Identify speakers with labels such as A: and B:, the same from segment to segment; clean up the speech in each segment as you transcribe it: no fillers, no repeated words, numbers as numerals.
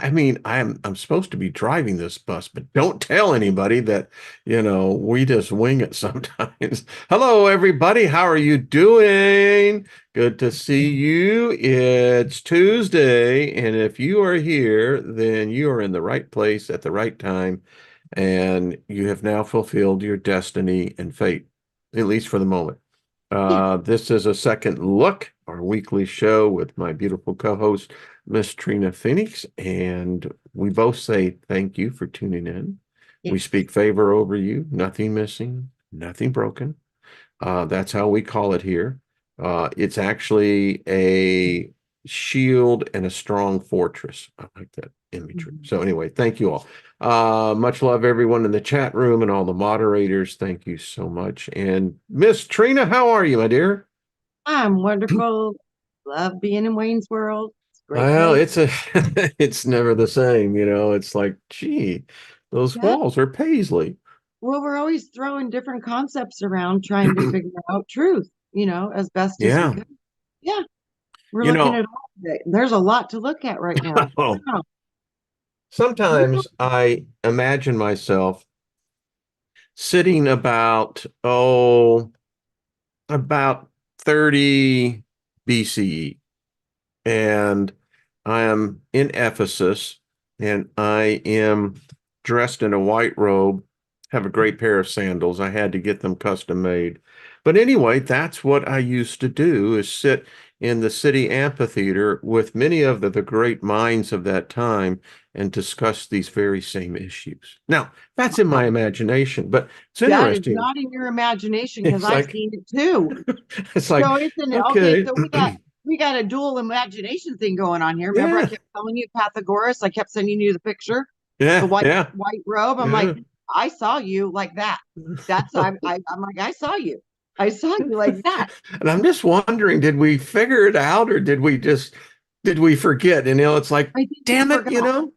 A: I mean, I'm supposed to be driving this bus, but don't tell anybody that, we just wing it sometimes. Hello, everybody. How are you doing? Good to see you. It's Tuesday, and if you are here, then you are in the right place at the right time, and you have now fulfilled your destiny and fate, at least for the moment.
B: Yes.
A: This is a second look, our weekly show with my beautiful co-host, Miss Trina Phoenix, and we both say thank you for tuning in. We
B: Yes.
A: speak favor over you, nothing missing, nothing broken. That's how we call it here. It's actually a shield and a strong fortress. I like that imagery.
B: Mhm.
A: So anyway, thank you all. Much love everyone in the chat room and all the moderators. Thank you so much. And Miss Trina, how are you, my dear?
B: I'm wonderful. Love being in Wayne's World. It's a great
A: Well,
B: place.
A: it's never the same, It's like, gee, those
B: Yeah.
A: walls are paisley.
B: Well, we're always throwing different concepts around trying to figure out truth, as best as we
A: Yeah.
B: could. Yeah. We're
A: You
B: looking
A: know,
B: at all of it. There's a lot to look at right now.
A: oh,
B: Wow.
A: sometimes I imagine myself sitting about 30 BCE, and I am in Ephesus, and I am dressed in a white robe, have a great pair of sandals. I had to get them custom made. But anyway, that's what I used to do, is sit in the city amphitheater with many of the great minds of that time and discuss these very same issues. Now, that's in my imagination, but it's
B: That is
A: interesting.
B: not in your imagination because
A: It's
B: I've
A: like
B: seen it too.
A: it's like,
B: So it's an okay.
A: okay,
B: So we got a dual imagination thing going on here. Remember, I
A: yeah,
B: kept telling you Pythagoras. I kept sending you the picture, the
A: yeah,
B: white
A: yeah,
B: white robe. I'm like,
A: yeah.
B: I saw you like that. I'm like, I saw you. I saw you like that.
A: And I'm just wondering, did we figure it out or did we forget? And it's like,
B: I think we
A: damn it,
B: forgot.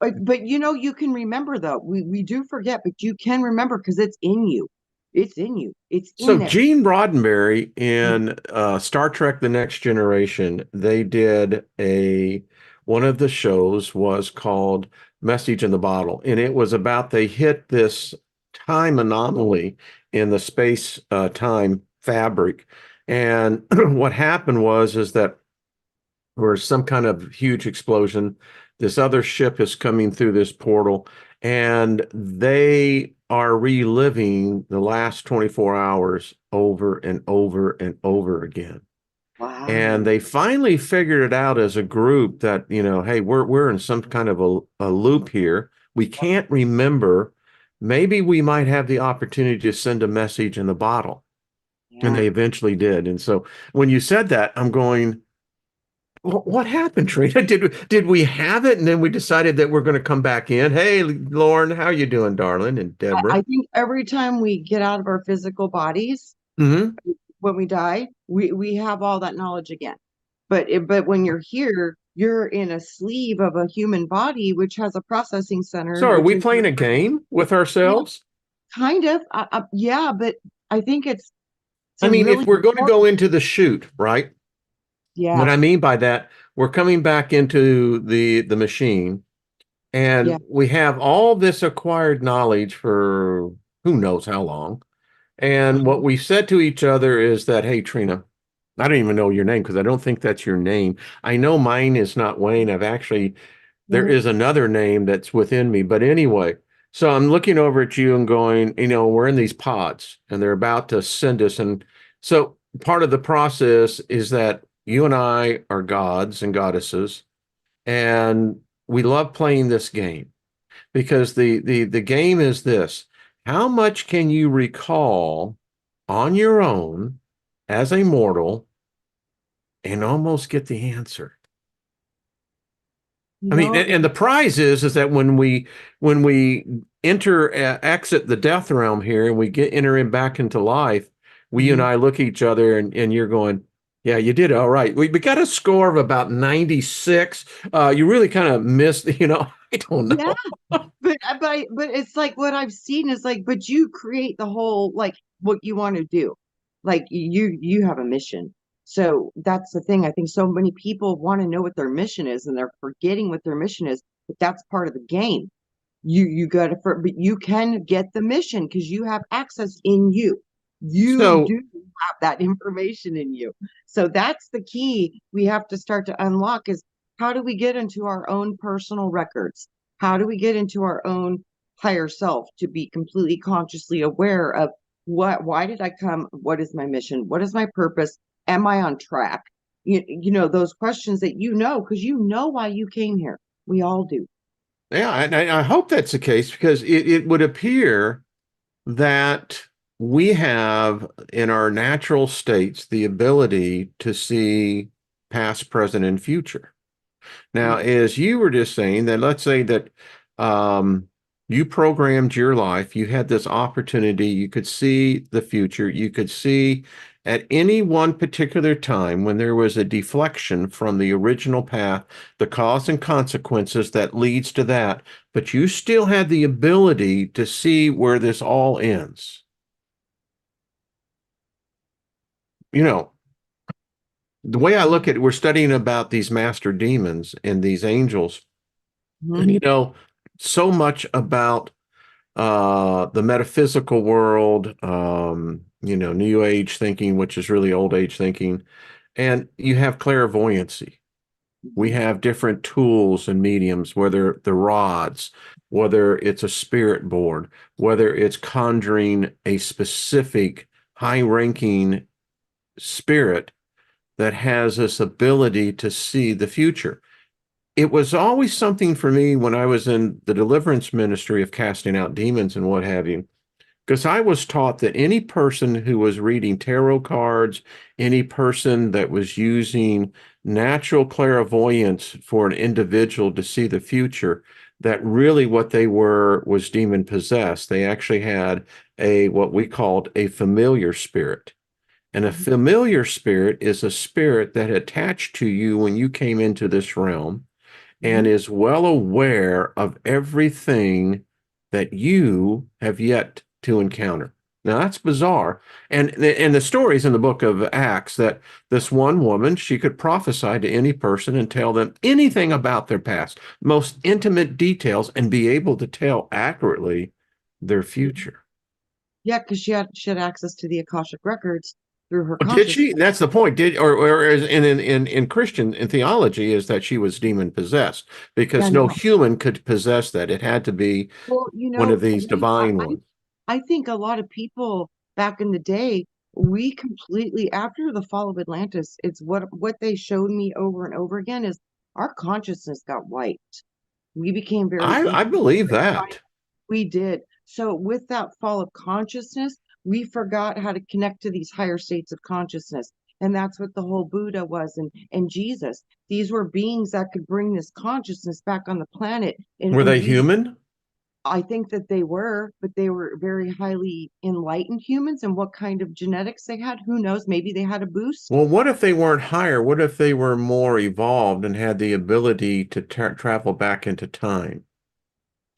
B: But you can remember though. We do forget, but you can remember because it's in you. It's in you. It's in
A: So
B: there.
A: Gene Roddenberry in Star Trek: The Next Generation, they did one of the shows was called Message in the Bottle, and it was about they hit this time anomaly in the space time fabric, and what happened was is that or some kind of huge explosion. This other ship is coming through this portal, and they are reliving the last 24 hours over and over and over again. And
B: Wow.
A: they finally figured it out as a group that, hey, we're in some kind of a loop here. We can't remember. Maybe we might have the opportunity to send a message in the bottle. And
B: Yeah.
A: they eventually did. And so when you said that, I'm going, what happened, Trina? Did we have it, and then we decided that we're going to come back in? Hey, Lauren, how you doing, darling? And Deborah.
B: I think every time we get out of our physical bodies,
A: Hmm.
B: when we die, we have all that knowledge again. But when you're here, you're in a sleeve of a human body, which has a processing center,
A: So, are
B: which
A: we
B: is
A: playing a game with
B: well,
A: ourselves?
B: kind of, yeah. But I think it's
A: I
B: a
A: mean, if
B: really
A: we're going to go
B: important,
A: into the chute, right? What
B: yeah,
A: I mean by that, we're coming back into the machine,
B: yeah,
A: and we have all this acquired knowledge for who knows how long. And what we said to each other is that, hey, Trina, I don't even know your name because I don't think that's your name. I know mine is not Wayne. There
B: no,
A: is another name that's within me. But anyway, so I'm looking over at you and going, we're in these pods and they're about to send us. And so part of the process is that you and I are gods and goddesses, and we love playing this game because the game is this. How much can you recall on your own as a mortal and almost get the answer?
B: you
A: I mean,
B: know,
A: and the prize is that when we enter exit the death realm here and we get enter in back into life, we you and
B: mhm.
A: I look at each other and you're going, yeah, you did all right. We got a score of about 96. You really kind of missed, I don't
B: Yeah,
A: know.
B: but it's like what I've seen is like, but you create the whole like what you want to do, like you have a mission. So that's the thing. I think so many people want to know what their mission is, and they're forgetting what their mission is. But that's part of the game. You got to, but you can get the mission because you have access in you. You
A: So
B: do have that information in you. So that's the key we have to start to unlock is how do we get into our own personal records? How do we get into our own higher self to be completely consciously aware of why did I come? What is my mission? What is my purpose? Am I on track? Those questions that because you know why you came here. We all do.
A: yeah, and I hope that's the case because it would appear that we have in our natural states the ability to see past, present, and future. Now,
B: Mhm.
A: as you were just saying, that let's say that um, you programmed your life, you had this opportunity, you could see the future, you could see at any one particular time when there was a deflection from the original path, the cause and consequences that leads to that, but you still had the ability to see where this all ends. You know, the way I look at it, we're studying about these master demons and these angels. And
B: Mhm.
A: so much about the metaphysical world, new age thinking, which is really old age thinking, and you have clairvoyancy. We
B: Mhm.
A: have different tools and mediums, whether the rods, whether it's a spirit board, whether it's conjuring a specific high ranking spirit that has this ability to see the future. It was always something for me when I was in the deliverance ministry of casting out demons and what have you, because I was taught that any person who was reading tarot cards, any person that was using natural clairvoyance for an individual to see the future, that really what they were was demon possessed. They actually had what we called a familiar spirit. And a
B: Mhm.
A: familiar spirit is a spirit that attached to you when you came into this realm and
B: Mhm.
A: is well aware of everything that you have yet to encounter. Now that's bizarre. And the stories in the book of Acts that this one woman, she could prophesy to any person and tell them anything about their past, most intimate details, and be able to tell accurately their
B: Mhm.
A: future.
B: Yeah, because she had access to the Akashic records through her
A: Oh, did she?
B: consciousness.
A: That's the point. Did or in Christian in theology is that she was demon possessed
B: Yeah,
A: because no
B: no.
A: human could possess that. It had to be
B: Well,
A: one of these
B: Wayne,
A: divine ones.
B: I think a lot of people back in the day, we completely after the fall of Atlantis, it's what they showed me over and over again is our consciousness got wiped. We became very
A: I
B: ego.
A: believe that.
B: We did. So with that fall of consciousness, we forgot how to connect to these higher states of consciousness. And that's what the whole Buddha was and Jesus. These were beings that could bring this consciousness back on the planet.
A: Were
B: And
A: they
B: we
A: human?
B: I think that they were, but they were very highly enlightened humans and what kind of genetics they had, who knows? Maybe they had a boost.
A: Well, what if they weren't higher? What if they were more evolved and had the ability to travel back into time?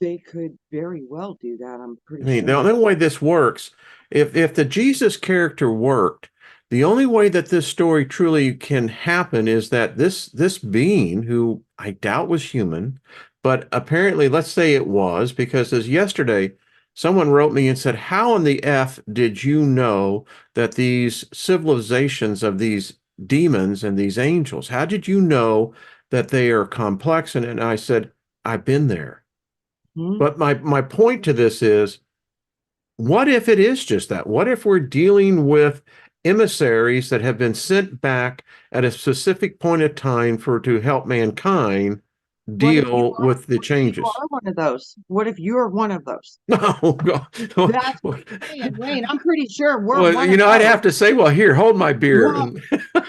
B: They could very well do that, I'm
A: I
B: pretty
A: mean, the
B: sure.
A: only way this works, if the Jesus character worked, the only way that this story truly can happen is that this being, who I doubt was human, but apparently, let's say it was, because as yesterday, someone wrote me and said, "How in the F did you know that these civilizations of these demons and these angels, how did you know that they are complex?" And I said, "I've been there."
B: Hmm?
A: But my point to this is, what if it is just that? What if we're dealing with emissaries that have been sent back at a specific point of time for to help mankind deal with the
B: What if you
A: changes?
B: are one of those? What if you're one of those?
A: Oh, God.
B: That's what I'm saying, Wayne. I'm pretty sure we're
A: Well,
B: one of
A: I'd
B: those.
A: have to say, well, here, hold my beer.
B: Well,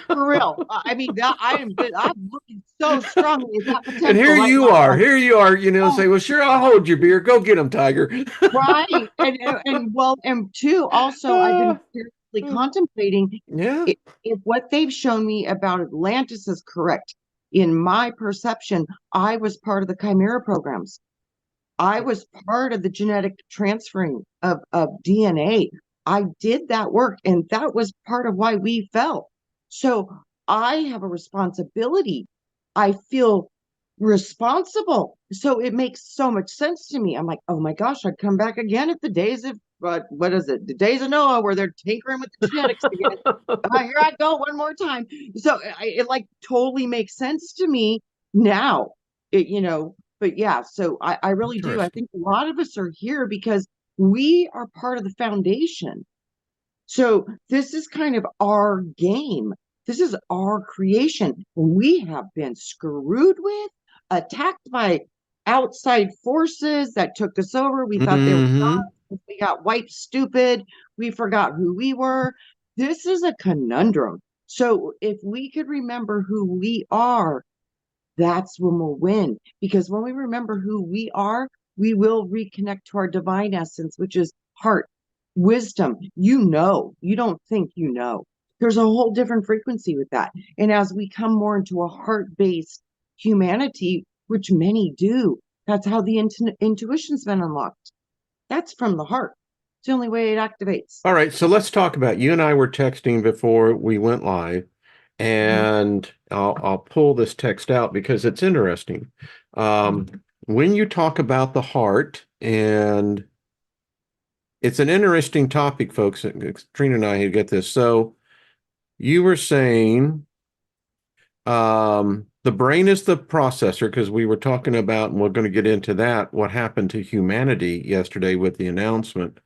B: for real. I mean, that I'm looking so strongly at that
A: And
B: potential right now. Like,
A: here you are,
B: oh,
A: say, well, sure, I'll hold your beer. Go get him, Tiger.
B: right. And well, and two, also, I've
A: Uh,
B: been seriously contemplating
A: yeah.
B: if what they've shown me about Atlantis is correct. In my perception, I was part of the Chimera programs. I was part of the genetic transferring of DNA. I did that work, and that was part of why we fell. So I have a responsibility. I feel responsible. So it makes so much sense to me. I'm like, oh my gosh, I'd come back again if the days of what is it? The days of Noah where they're tinkering with the genetics again. Here I go one more time. So it like totally makes sense to me now. But yeah, so I really do. I
A: Interesting.
B: think a lot of us are here because we are part of the foundation. So this is kind of our game. This is our creation. We have been screwed with, attacked by outside forces that took us over. We thought they were
A: Hmm.
B: gods. We got wiped stupid. We forgot who we were. This is a conundrum. So if we could remember who we are, that's when we'll win. Because when we remember who we are, we will reconnect to our divine essence, which is heart, wisdom. You don't think you know. There's a whole different frequency with that. And as we come more into a heart based humanity, which many do, that's how the intuition's been unlocked. That's from the heart. It's the only way it activates.
A: All right, so let's talk about you and I were texting before we went live,
B: Mhm.
A: and I'll pull this text out because it's interesting. Um, when you talk about the heart, and it's an interesting topic, folks. Trina and I get this. So you were saying the brain is the processor because we were talking about, and we're going to get into that, what happened to humanity yesterday with the announcement.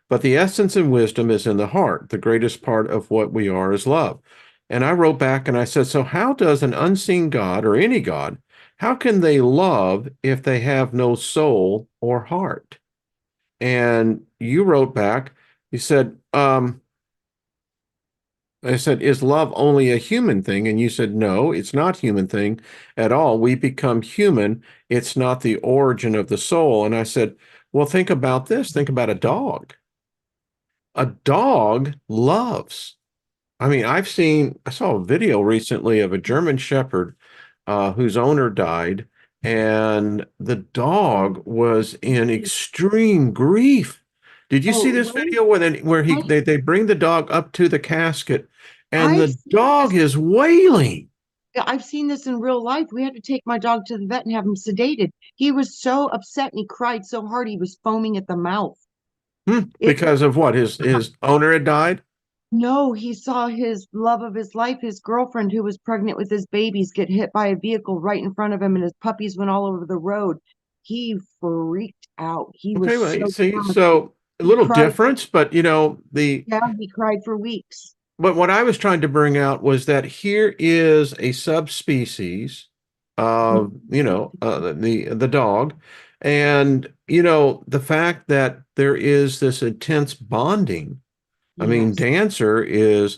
A: But the essence and wisdom is in the heart. The greatest part of what we are is love. And I wrote back and I said, so how does an unseen God or any God, how can they love if they have no soul or heart? And you wrote back, you said, I said, is love only a human thing? And you said, no, it's not human thing at all. We become human. It's not the origin of the soul. And I said, well, think about this. Think about a dog. A dog loves. I mean, I saw a video recently of a German Shepherd whose owner died, and the dog was in extreme grief. Did you see
B: Oh,
A: this
B: right.
A: video where
B: I,
A: they bring the dog up to the casket and
B: I've
A: the
B: seen
A: dog
B: this.
A: is wailing?
B: I've seen this in real life. We had to take my dog to the vet and have him sedated. He was so upset and he cried so hard he was foaming at the mouth. It
A: Because of what? His owner had died?
B: No, he saw his love of his life, his girlfriend who was pregnant with his babies, get hit by a vehicle right in front of him, and his puppies went all over the road. He freaked out. He
A: Okay,
B: was
A: well, you
B: so
A: see,
B: devastated.
A: so a
B: He
A: little
B: cried.
A: difference, but the
B: Yeah, he cried for weeks.
A: but what I was trying to bring out was that here is a subspecies of, the dog, and the fact that there is this intense bonding. I mean,
B: Yes.
A: Dancer is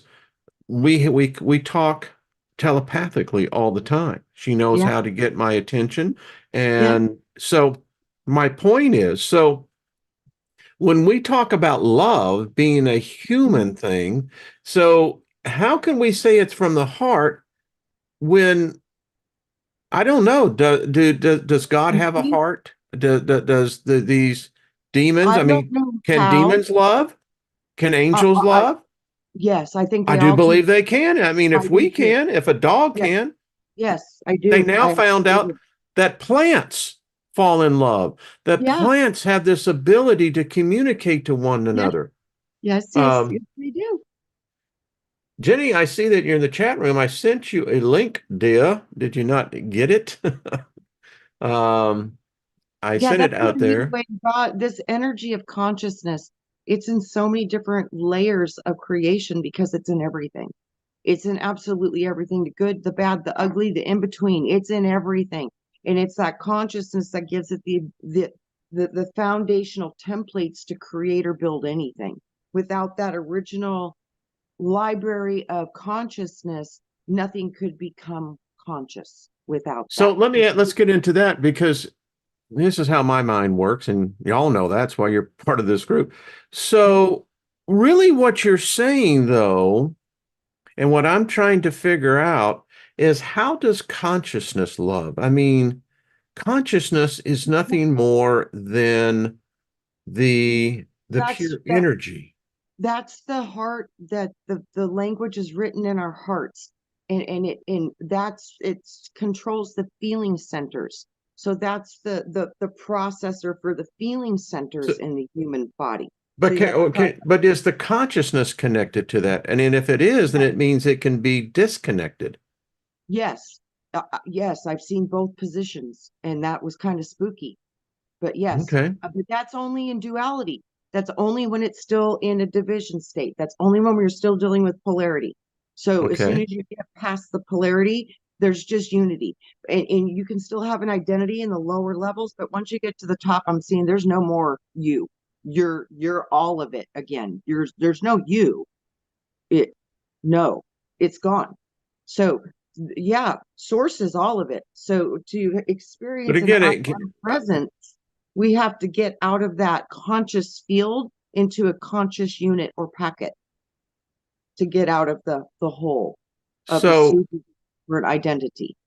A: we talk telepathically all the time. She knows
B: Yeah.
A: how to get my attention,
B: Yeah.
A: and so my point is, so when we talk about love being a human thing, so how can we say it's from the heart when I don't know? Does God
B: I
A: have a
B: think
A: heart? Does these demons?
B: I
A: I
B: don't
A: mean,
B: know
A: can
B: how.
A: demons love? Can
B: Uh,
A: angels
B: I
A: love?
B: yes, I think
A: I
B: they
A: do
B: all can.
A: believe they can. I mean,
B: I
A: if
B: do
A: we
B: too.
A: can, if a dog
B: Yes.
A: can,
B: Yes, I
A: they
B: do.
A: now
B: I
A: found out
B: absolutely.
A: that plants fall in love, that
B: Yeah.
A: plants have this ability to communicate to one
B: Yeah.
A: another.
B: Yes. Yes. Yes.
A: Um,
B: They do.
A: Jenny, I see that you're in the chat room. I sent you a link, dear. Did you not get it? Um, I
B: Yeah,
A: sent it
B: that's what
A: out
B: I mean
A: there.
B: when God, this energy of consciousness, it's in so many different layers of creation because it's in everything. It's in absolutely everything, the good, the bad, the ugly, the in between. It's in everything. And it's that consciousness that gives it the foundational templates to create or build anything. Without that original library of consciousness, nothing could become conscious without
A: So
B: that.
A: let's get into that because this is how my mind works, and y'all know that's why you're part of this group. So really what you're saying though, and what I'm trying to figure out is how does consciousness love? I mean, consciousness is nothing more than the
B: That's
A: pure energy.
B: That's the heart, that the language is written in our hearts, and that's, it controls the feeling centers. So that's the processor for the feeling
A: So,
B: centers in the human body. So
A: but
B: you have to talk.
A: but is the consciousness connected to that? And then if it is, then it means it can be disconnected.
B: Yes. Yes, I've seen both positions, and that was kind of spooky. But yes,
A: Okay.
B: but that's only in duality. That's only when it's still in a division state. That's only when we're still dealing with polarity. So as soon
A: Okay.
B: as you get past the polarity, there's just unity. And you can still have an identity in the lower levels, but once you get to the top, I'm seeing there's no more you. You're all of it again. There's no you. It no, it's gone. So yeah, source is all of it. So to
A: But
B: experience an
A: again,
B: out presence, we have to get out of that conscious field into a conscious unit or packet to get out of the whole of the
A: so
B: super identity.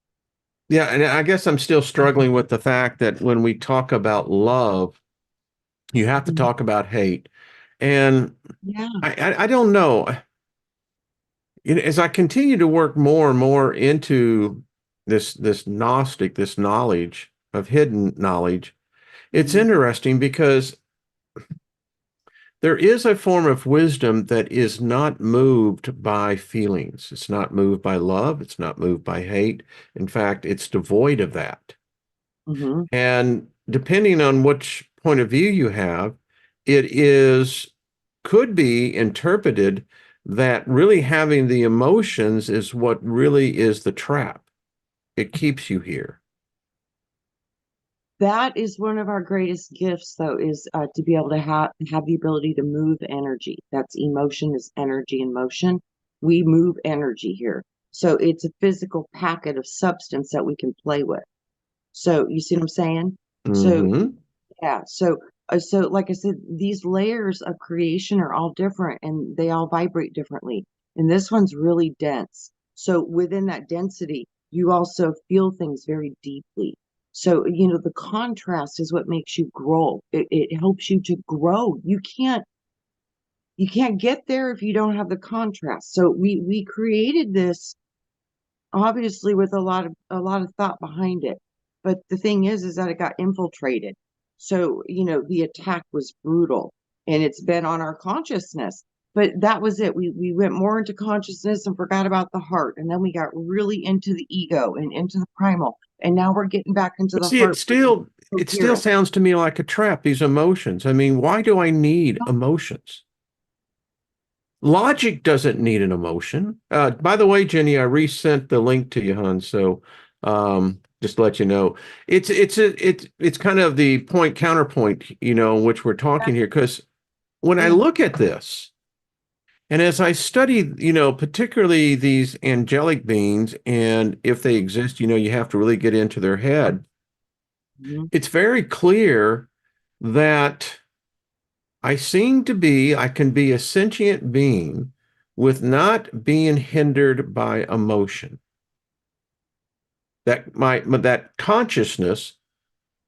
A: yeah, and I guess I'm still struggling with the fact that when we talk about love, you have to
B: Mhm.
A: talk about hate. And
B: Yeah.
A: I don't know. You know, as I continue to work more and more into this Gnostic, this knowledge of hidden knowledge, it's
B: Mhm.
A: interesting because there is a form of wisdom that is not moved by feelings. It's not moved by love. It's not moved by hate. In fact, it's devoid of that.
B: Mhm.
A: And depending on which point of view you have, it is could be interpreted that really having the emotions is what really is the trap. It keeps you here.
B: That is one of our greatest gifts, though, is to be able to have the ability to move energy. That's emotion is energy in motion. We move energy here. So it's a physical packet of substance that we can play with. So you see what I'm saying? So
A: Hmm.
B: yeah. So like I said, these layers of creation are all different and they all vibrate differently. And this one's really dense. So within that density, you also feel things very deeply. So, the contrast is what makes you grow. It helps you to grow. You can't get there if you don't have the contrast. So we created this obviously with a lot of thought behind it. But the thing is that it got infiltrated. So, the attack was brutal and it's been on our consciousness. But that was it. We went more into consciousness and forgot about the heart. And then we got really into the ego and into the primal. And now we're getting back into
A: But
B: the
A: see,
B: heart.
A: it still
B: Coherent.
A: sounds to me like a trap, these emotions. I mean, why do I need emotions? Logic doesn't need an emotion. By the way, Jenny, I resent the link to you, hon. So just to let you know, it's kind of the point counterpoint, which we're talking here. Because when I
B: Yeah.
A: look at this, and as I study, particularly these angelic beings, and if they exist, you have to really get into their head.
B: Mhm.
A: It's very clear that I can be a sentient being with not being hindered by emotion. That consciousness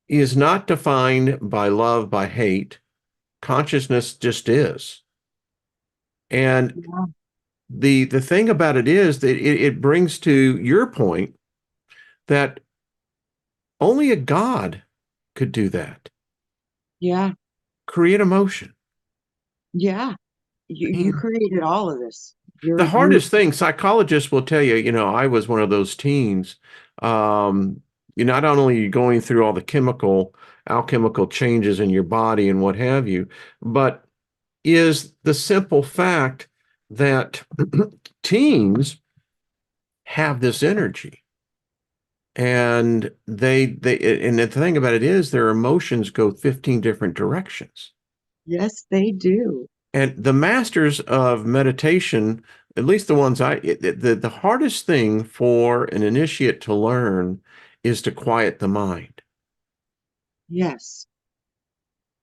A: is not defined by love, by hate. Consciousness just is. And
B: Yeah.
A: the thing about it is that it brings to your point that only a God could do that.
B: Yeah.
A: Create emotion.
B: Yeah. You
A: Man.
B: created all of this.
A: The
B: You're
A: hardest thing, psychologists will tell you, I was one of those teens. You're not only going through all the alchemical changes in your body and what have you, but is the simple fact that teens have this energy. And and the thing about it is their emotions go 15 different directions.
B: Yes, they do.
A: And the masters of meditation, at least the ones the hardest thing for an initiate to learn is to quiet the mind.
B: Yes.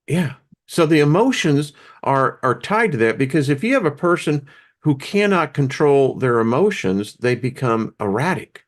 A: Yeah. So the emotions are tied to that because if you have a person who cannot control their emotions, they become erratic.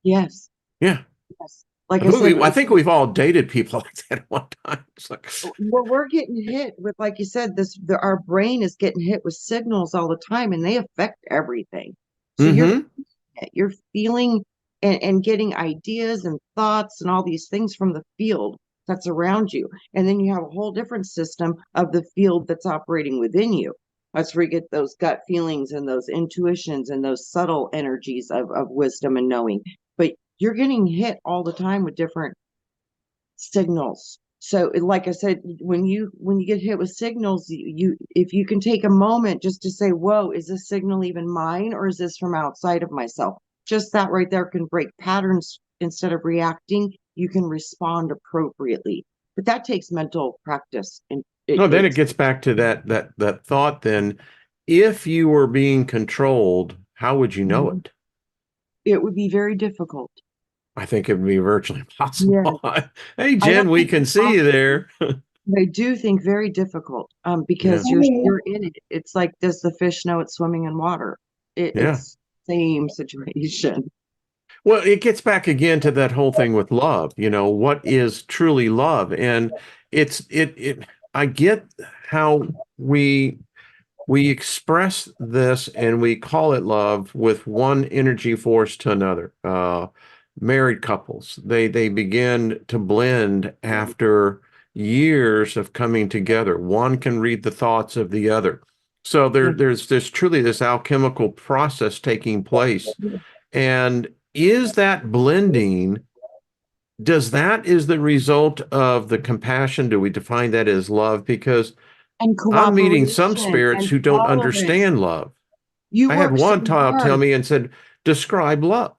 B: Yes.
A: Yeah.
B: Yes. Like I said,
A: I think we've all dated people like that at one time. It's like,
B: well, we're getting hit with, like you said, our brain is getting hit with signals all the time, and they affect everything. So
A: mm-hmm.
B: you're feeling and getting ideas and thoughts and all these things from the field that's around you. And then you have a whole different system of the field that's operating within you. That's where you get those gut feelings and those intuitions and those subtle energies of wisdom and knowing. But you're getting hit all the time with different signals. So like I said, when you get hit with signals, you if you can take a moment just to say, whoa, is this signal even mine, or is this from outside of myself? Just that right there can break patterns. Instead of reacting, you can respond appropriately. But that takes mental practice, and
A: No, then it gets back to that thought then. If you were being controlled, how would you know it?
B: it would be very difficult.
A: I think it would be virtually
B: Yeah,
A: impossible. Hey,
B: I
A: Jen,
B: don't
A: we
B: think
A: can
B: it's
A: see you
B: possible.
A: there.
B: I do think very difficult,
A: Yeah.
B: because you're in it. It's like, does the fish know it's swimming in water?
A: Yeah.
B: It's same situation.
A: Well, it gets back again to that whole thing with love. What is truly love? And I get how we express this and we call it love with one energy force to another. Married couples, they begin to blend after years of coming together. One can read the thoughts of the other. So there's truly this alchemical process taking place. And is that blending, does that is the result of the compassion? Do we define that as love? Because
B: And
A: I'm meeting some
B: cooperation
A: spirits
B: and
A: who don't
B: tolerance.
A: understand love.
B: You
A: I had
B: work so
A: one child tell
B: hard,
A: me and said, describe love.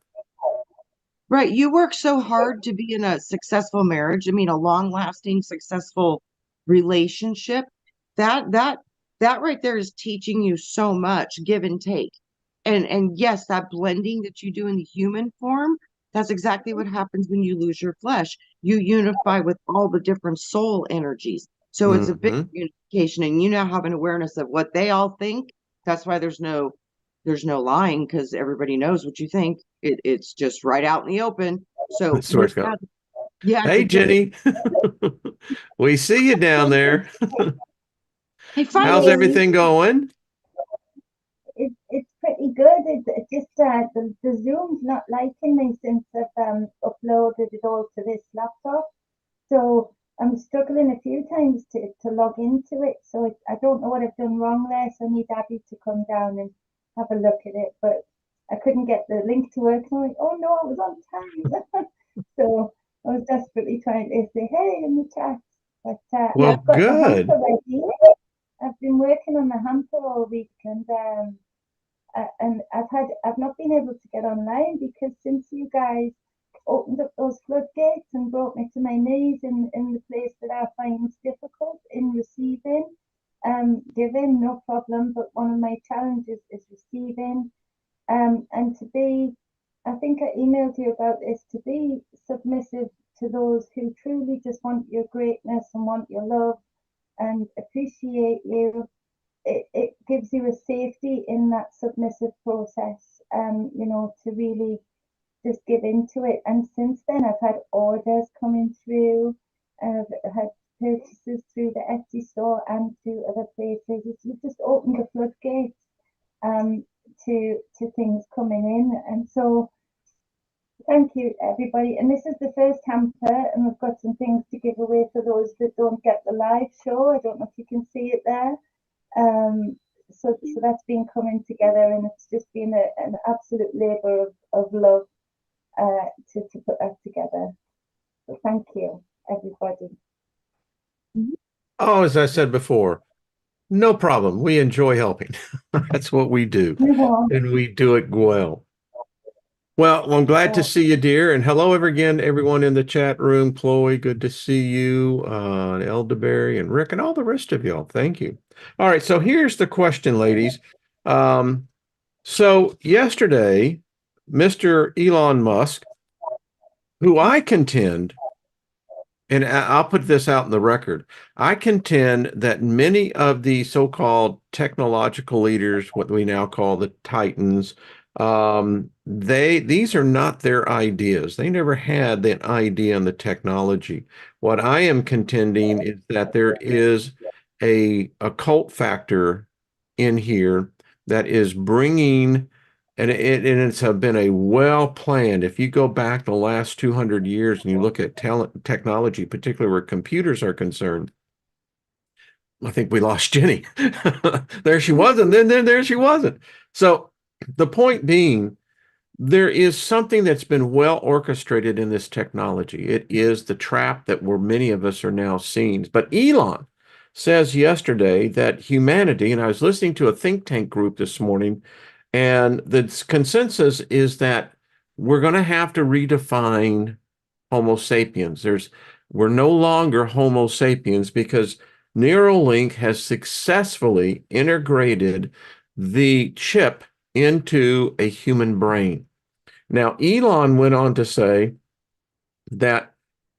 B: right? You work so hard to be in a successful marriage. I mean, a long-lasting, successful relationship. That that that right there is teaching you so much give and take. And yes, that blending that you do in the human form, that's exactly what happens when you lose your flesh. You unify with all the different soul energies. So it's a big
A: Hmm.
B: unification, and you now have an awareness of what they all think. That's why there's no lying, because everybody knows what you think. It's just right out in the open. So
A: That's where
B: with
A: it's going.
B: that, yeah, it's a
A: Hey,
B: different.
A: Jenny, we see you down there.
B: I find
A: How's
B: these.
C: Hey,
A: everything going?
C: it's pretty good. It's just the Zoom's not liking me since I've uploaded it all to this laptop. So I'm struggling a few times to log into it. So I don't know what I've done wrong there. So I need Abby to come down and have a look at it. But I couldn't get the link to work. And I'm like, oh no, I was on time. So I was desperately trying to say hey in the chat. But
A: Well,
C: I've got the hamper
A: good.
C: ready. I've been working on the hamper all week, and I've not been able to get online because since you guys opened up those floodgates and brought me to my knees in the place that I find difficult in receiving, giving no problem, but one of my challenges is receiving, and to be, I think I emailed you about this, to be submissive to those who truly just want your greatness and want your love and appreciate you. It gives you a safety in that submissive process, to really just give into it. And since then, I've had orders coming through, I've had purchases through the Etsy store and through other places. It's just opened the floodgates um, to things coming in. And so, thank you, everybody. And this is the first hamper, and we've got some things to give away for those that don't get the live show. I don't know if you can see it there. So that's been coming together, and it's just been an absolute labor of love to put that together. So thank you, everybody.
A: Oh, as I said before, no problem. We enjoy helping. That's what we do, and we do it well. Well, I'm glad to see you, dear. And hello again, everyone in the chat room. Chloe, good to see you. Elderberry and Rick and all the rest of y'all. Thank you. All right, so here's the question, ladies. So yesterday, Mr. Elon Musk, who I contend, and I'll put this out in the record, I contend that many of the so-called technological leaders, what we now call the titans, These are not their ideas. They never had that idea on the technology. What I am contending is that there is a occult factor in here that is bringing, and it's have been a well planned. If you go back the last 200 years and you look at technology, particularly where computers are concerned, I think we lost Jenny. There she was, and then there she wasn't. So the point being, there is something that's been well orchestrated in this technology. It is the trap that where many of us are now seeing. But Elon says yesterday that humanity, and I was listening to a think tank group this morning, and the consensus is that we're going to have to redefine Homo sapiens. We're no longer Homo sapiens because Neuralink has successfully integrated the chip into a human brain. Now, Elon went on to say that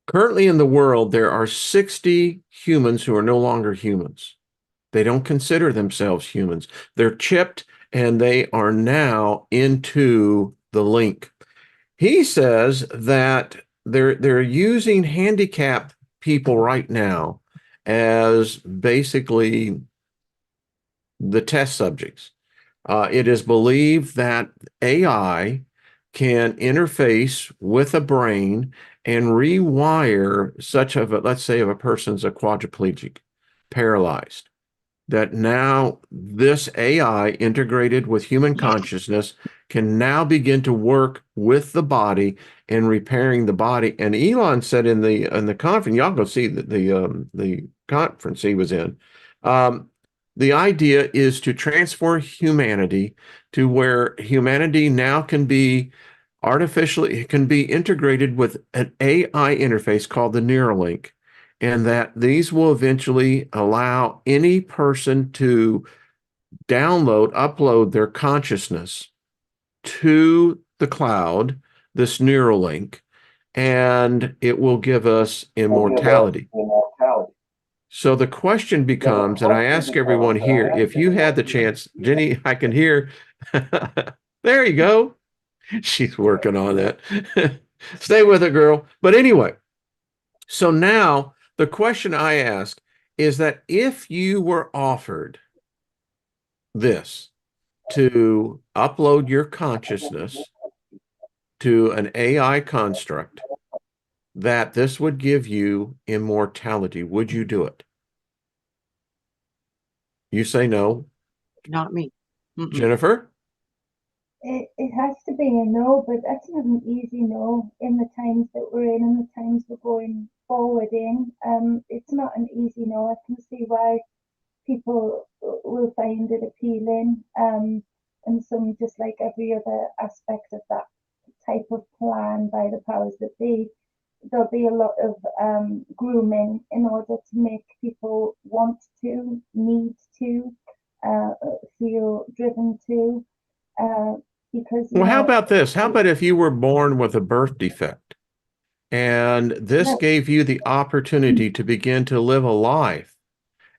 A: currently in the world, there are 60 humans who are no longer humans. They don't consider themselves humans. They're chipped and they are now into the link. He says that they're using handicapped people right now as basically the test subjects. It is believed that AI can interface with a brain and rewire such of a, let's say, if a person's a quadriplegic, paralyzed, that now this AI integrated with human consciousness can now begin to work with the body and repairing the body. And Elon said in the conference, y'all go see the conference he was in. The idea is to transform humanity to where humanity now can be artificially, it can be integrated with an AI interface called the Neuralink, and that these will eventually allow any person to upload their consciousness to the cloud, this Neuralink, and it will give us immortality. So the question becomes, and I ask everyone here, if you had the chance, Jenny, I can hear, there you go. She's working on that. Stay with it, girl. But anyway, so now the question I ask is that if you were offered this to upload your consciousness to an AI construct, that this would give you immortality, would you do it? You say no.
B: Not me. Mm-mm.
A: Jennifer?
C: It has to be a no, but that's not an easy no in the times that we're in and the times we're going forward in. It's not an easy no. I can see why people will find it appealing. And some, just like every other aspect of that type of plan by the powers that be, there'll be a lot of grooming in order to make people want to, need to, feel driven to. Because
A: Well, how about this? How about if you were born with a birth defect and this gave you the opportunity to begin to live a life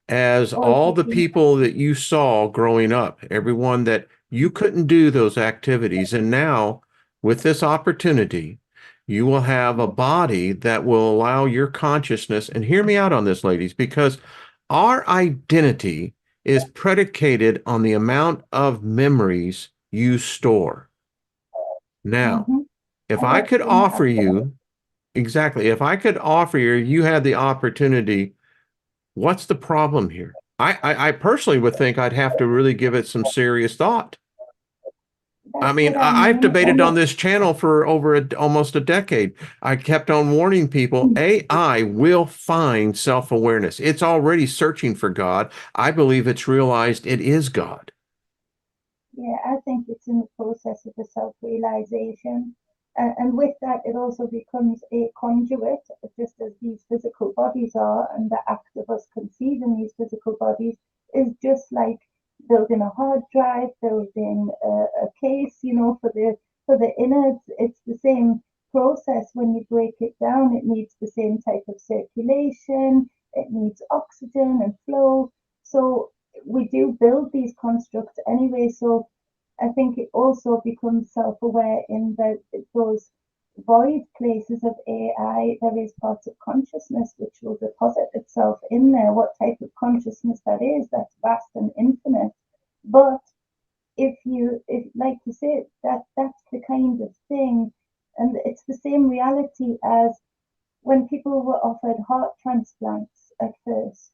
A: as all the people that you saw growing up, everyone that you couldn't do those activities. And now with this opportunity, you will have a body that will allow your consciousness, and hear me out on this, ladies, because our identity is predicated on the amount of memories you store. Now, if I could offer you, exactly, if I could offer you, you had the opportunity, what's the problem here? I personally would think I'd have to really give it some serious thought. I mean, I've debated on this channel for over almost a decade. I kept on warning people, AI will find self-awareness. It's already searching for God. I believe it's realized it is God.
C: Yeah, I think it's in the process of a self-realization. And with that, it also becomes a conduit, just as these physical bodies are, and the act of us conceiving these physical bodies is just like building a hard drive, building a case, for the innards. It's the same process when you break it down. It needs the same type of circulation, it needs oxygen and flow. So we do build these constructs anyway. So I think it also becomes self-aware in those void places of AI. There is parts of consciousness which will deposit itself in there. What type of consciousness that is, that's vast and infinite. But if like you say, that's the kind of thing, and it's the same reality as when people were offered heart transplants at first.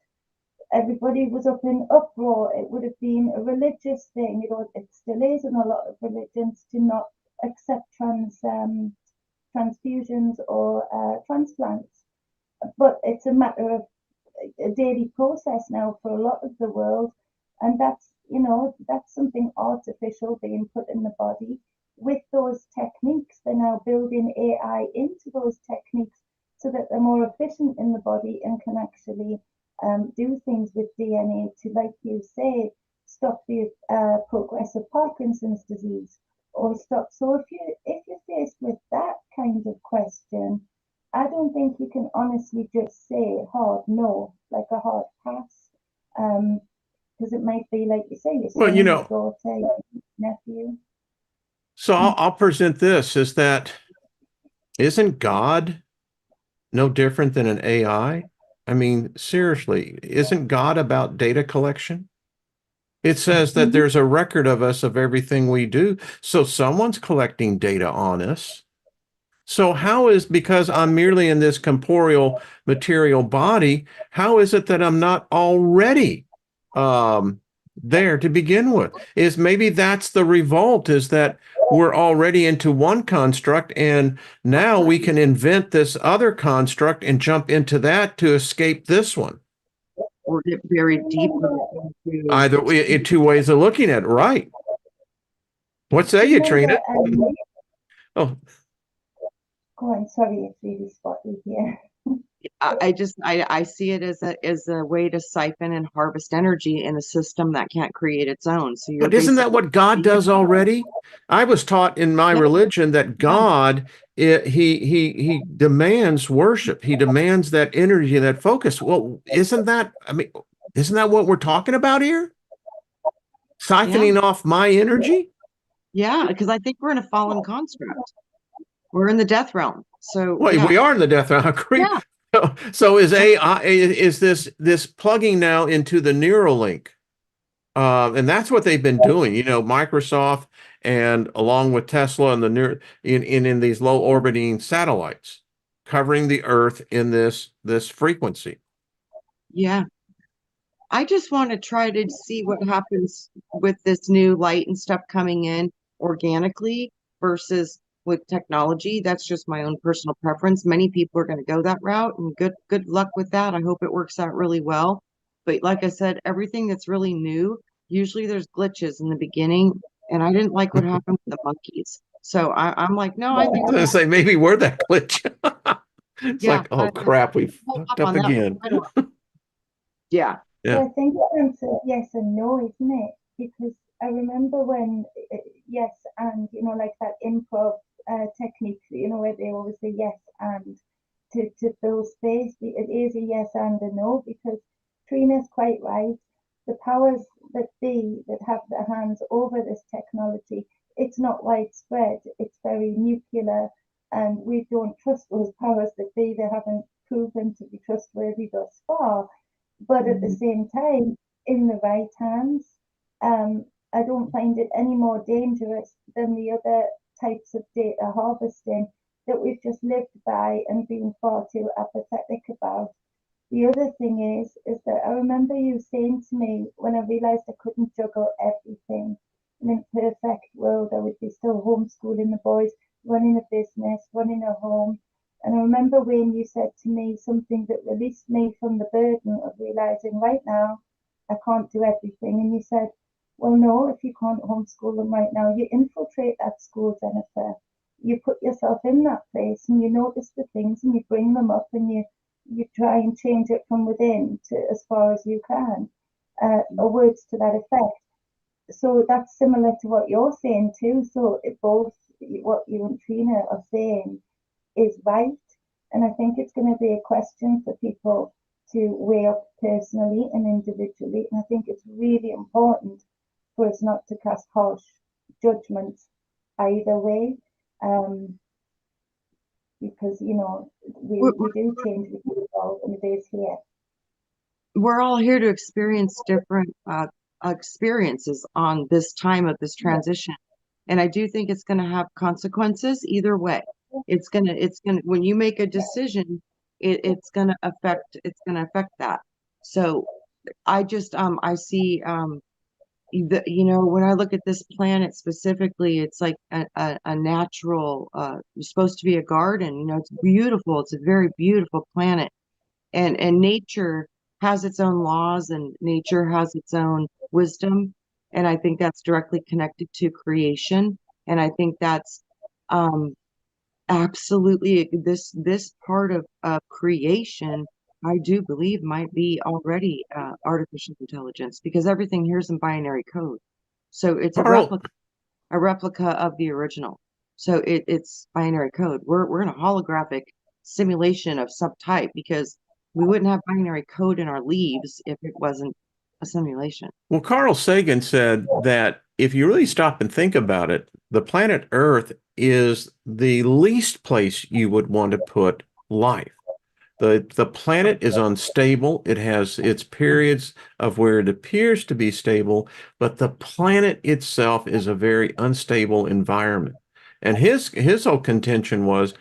C: Everybody was up in uproar. It would have been a religious thing. It still is in a lot of religions to not accept transfusions or transplants. But it's a matter of a daily process now for a lot of the world, and that's something artificial being put in the body. With those techniques, they're now building AI into those techniques so that they're more efficient in the body and can actually do things with DNA to, like you say, stop the progress of Parkinson's disease or stop. So if you're faced with that kind of question, I don't think you can honestly just say hard no, like a hard pass, because it might be like you say, your
A: Well,
C: son, your daughter, your nephew.
A: so I'll present this is that isn't God no different than an AI? I mean, seriously, isn't God about data collection? It says that there's a record of us of everything we do. So someone's collecting data on us. So how is, because I'm merely in this corporeal material body, how is it that I'm not already there to begin with? Is maybe that's the revolt, is that we're already into one construct and now we can invent this other construct and jump into that to escape this one.
B: Or get very deeply into
A: Either way, two ways of looking at it, right? What say you, Trina? Oh,
C: go on, sorry, it's really spotty here.
B: I see it as a way to siphon and harvest energy in a system that can't create its own. So you're
A: but isn't that what God does already? I was taught in my religion that God, he demands worship. He demands that energy, that focus. Well, isn't that what we're talking about here? Siphoning off my energy?
B: Yeah, because I think we're in a fallen construct. We're in the death realm. So
A: Well,
B: yeah.
A: we are in the death realm. I agree.
B: Yeah.
A: So is AI, is this plugging now into the Neuralink? And that's what they've been doing, Microsoft and along with Tesla and in these low orbiting satellites covering the Earth in this frequency.
B: Yeah. I just want to try to see what happens with this new light and stuff coming in organically versus with technology. That's just my own personal preference. Many people are going to go that route, and good luck with that. I hope it works out really well. But like I said, everything that's really new, usually there's glitches in the beginning, and I didn't like what happened with the monkeys. So I'm like, no, I think
A: I was gonna say maybe we're that glitch. It's
B: yeah,
A: like, oh crap, we
B: hold
A: fucked
B: up
A: up
B: on that
A: again.
B: one. Yeah.
C: So
A: Yeah.
C: I think the answer is yes and no, isn't it? Because I remember when yes and like that improv technique, where they always say yes and to fill space. It is a yes and a no, because Trina's quite right. The powers that be that have their hands over this technology, it's not widespread. It's very nuclear, and we don't trust those powers that be. They haven't proven to be trustworthy thus far. But at the same time, in the right hands, I don't find it any more dangerous than the other types of data harvesting that we've just lived by and been far too apathetic about. The other thing is that I remember you saying to me when I realized I couldn't juggle everything. In a perfect world, I would be still homeschooling the boys, running a business, running a home. And I remember when you said to me something that released me from the burden of realizing right now I can't do everything. And you said, well, no, if you can't homeschool them right now, you infiltrate that school, Jennifer. You put yourself in that place and you notice the things and you bring them up and you try and change it from within to as far as you can, or words to that effect. So that's similar to what you're saying too. So both what you and Trina are saying is right. And I think it's going to be a question for people to weigh up personally and individually. And I think it's really important for us not to cast harsh judgment either way, because we do change, we do evolve, and it is here.
B: We're all here to experience different experiences on this time of this transition. And I do think it's going to have consequences either way. It's gonna, when you make a decision, it's gonna affect that. So I just, I see, when I look at this planet specifically, it's like a natural, it's supposed to be a garden, it's beautiful. It's a very beautiful planet. And nature has its own laws, and nature has its own wisdom. And I think that's directly connected to creation. And I think that's absolutely this part of creation, I do believe might be already artificial intelligence, because everything here is in binary code. So it's
A: Carl,
B: a replica of the original. So it's binary code. We're in a holographic simulation of some type, because we wouldn't have binary code in our leaves if it wasn't a simulation.
A: well, Carl Sagan said that if you really stop and think about it, the planet Earth is the least place you would want to put life. The planet is unstable. It has its periods of where it appears to be stable, but the planet itself is a very unstable environment. And his whole contention was,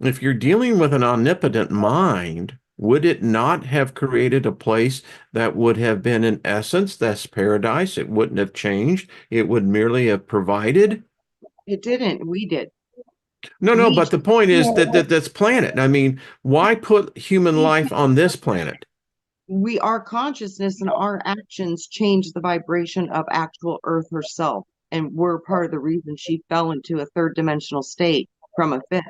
A: if you're dealing with an omnipotent mind, would it not have created a place that would have been, in essence, that's paradise? It wouldn't have changed. It would merely have provided.
B: It didn't. We did.
A: No, but the point is
C: Yeah.
A: that that's planet. I mean, why put human life on this planet?
B: Our consciousness and our actions change the vibration of actual Earth herself. And we're part of the reason she fell into a third dimensional state from a fifth.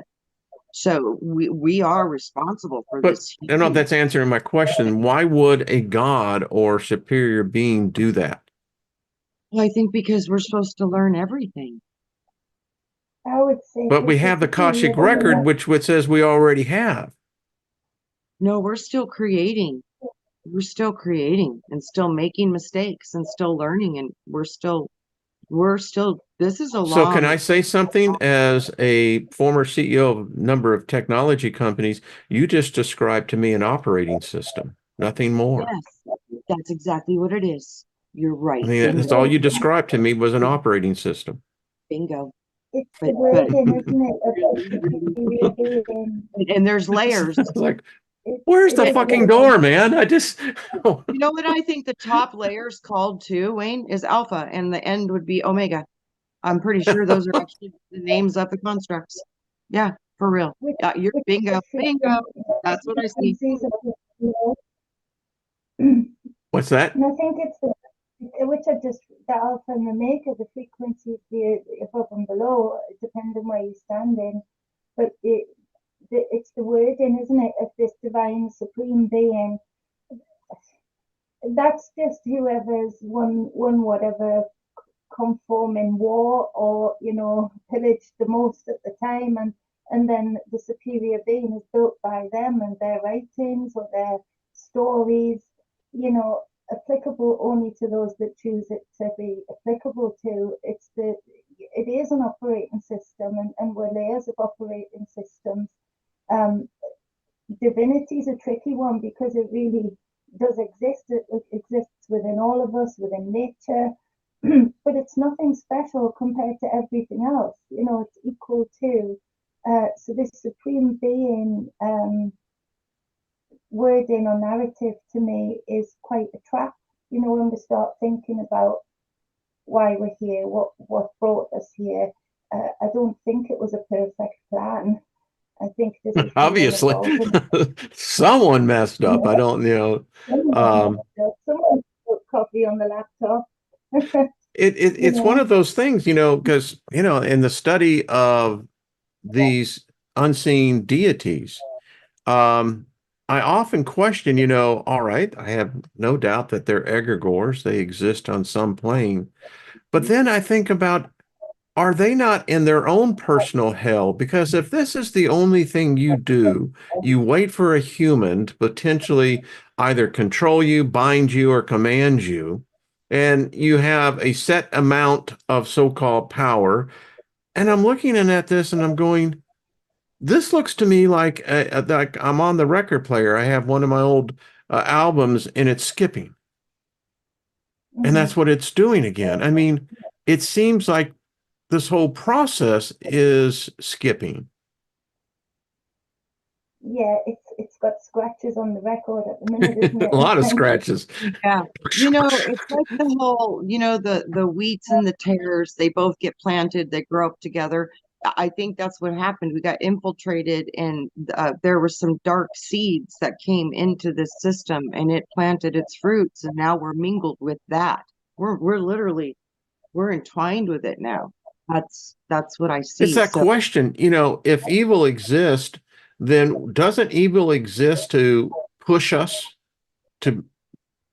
B: So we are responsible for
A: But
B: this.
A: I don't know if that's answering my question. Why would a god or superior being do that?
B: Well, I think because we're supposed to learn everything.
C: I would say,
A: But we have the Akashic record, which says we already have.
B: No, we're still creating. We're still creating and still making mistakes and still learning, and we're still this is a
A: So
B: law.
A: can I say something as a former CEO of a number of technology companies? You just described to me an operating system, nothing more.
B: Yes, that's exactly what it is. You're right.
A: I mean, that's all you described to me was an operating system.
B: Bingo.
C: it's
B: But
C: the wording, isn't it, of superior being.
B: and there's layers.
A: It's like, where's the fucking door, man? I just
B: You know what I think the top layer is called too, Wayne, is alpha, and the end would be omega. I'm pretty sure those are actually the names of the constructs. Yeah, for real. Yeah, you're bingo. Bingo. That's what I see.
A: What's that?
C: And I think it's the alpha and the omega, the frequencies, the above and below, depending where you're standing. But it's the wording, isn't it, of this divine supreme being. That's just whoever's won whatever conform in war, or pillaged the most at the time, and then the superior being is built by them and their writings or their stories, applicable only to those that choose it to be applicable to. It is an operating system, and we're layers of operating systems. Divinity is a tricky one, because it really does exist. It exists within all of us, within nature, but it's nothing special compared to everything else. It's equal to. So this supreme being wording or narrative to me is quite a trap. When we start thinking about why we're here, what brought us here, I don't think it was a perfect plan. I think this is
A: Obviously someone messed up. I don't,
C: someone put coffee on the laptop.
A: It's one of those things, because, in the study of these unseen deities, I often question, all right, I have no doubt that they're egregores, they exist on some plane. But then I think about, are they not in their own personal hell? Because if this is the only thing you do, you wait for a human to potentially either control you, bind you, or command you. and you have a set amount of so-called power. And I'm looking at this and I'm going, this looks to me like I'm on the record player. I have one of my old albums and it's skipping. And
C: Mhm.
A: that's what it's doing again. I mean, it seems like this whole process is skipping.
C: Yeah, it's got scratches on the record at the minute, isn't
A: A
C: it?
A: lot of scratches.
B: Yeah. It's like the whole, the wheats and the tares, they both get planted, they grow up together. I think that's what happened. We got infiltrated, and there were some dark seeds that came into this system, and it planted its fruits, and now we're mingled with that. We're literally we're entwined with it now. That's what I
A: It's
B: see.
A: that
B: So
A: question, if evil exists, then doesn't evil exist to push us, to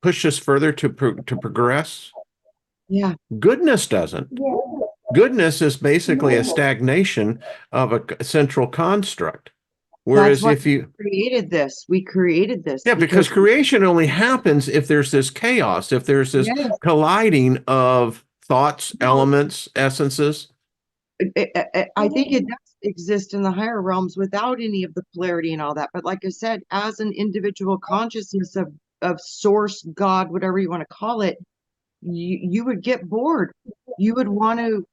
A: push us further to progress?
B: yeah,
A: Goodness doesn't.
C: Yeah,
A: Goodness is basically a
C: no,
A: stagnation of a central construct.
B: that's
A: Whereas
B: why
A: if you,
B: we created this. We created this
A: yeah, because
B: because
A: creation only happens if there's this chaos, if there's this
B: yes,
A: colliding of thoughts, elements, essences.
B: I think it does exist in the higher realms without any of the polarity and all that. But like I said, as an individual consciousness of source, God, whatever you want to call it, you would get bored. You would want to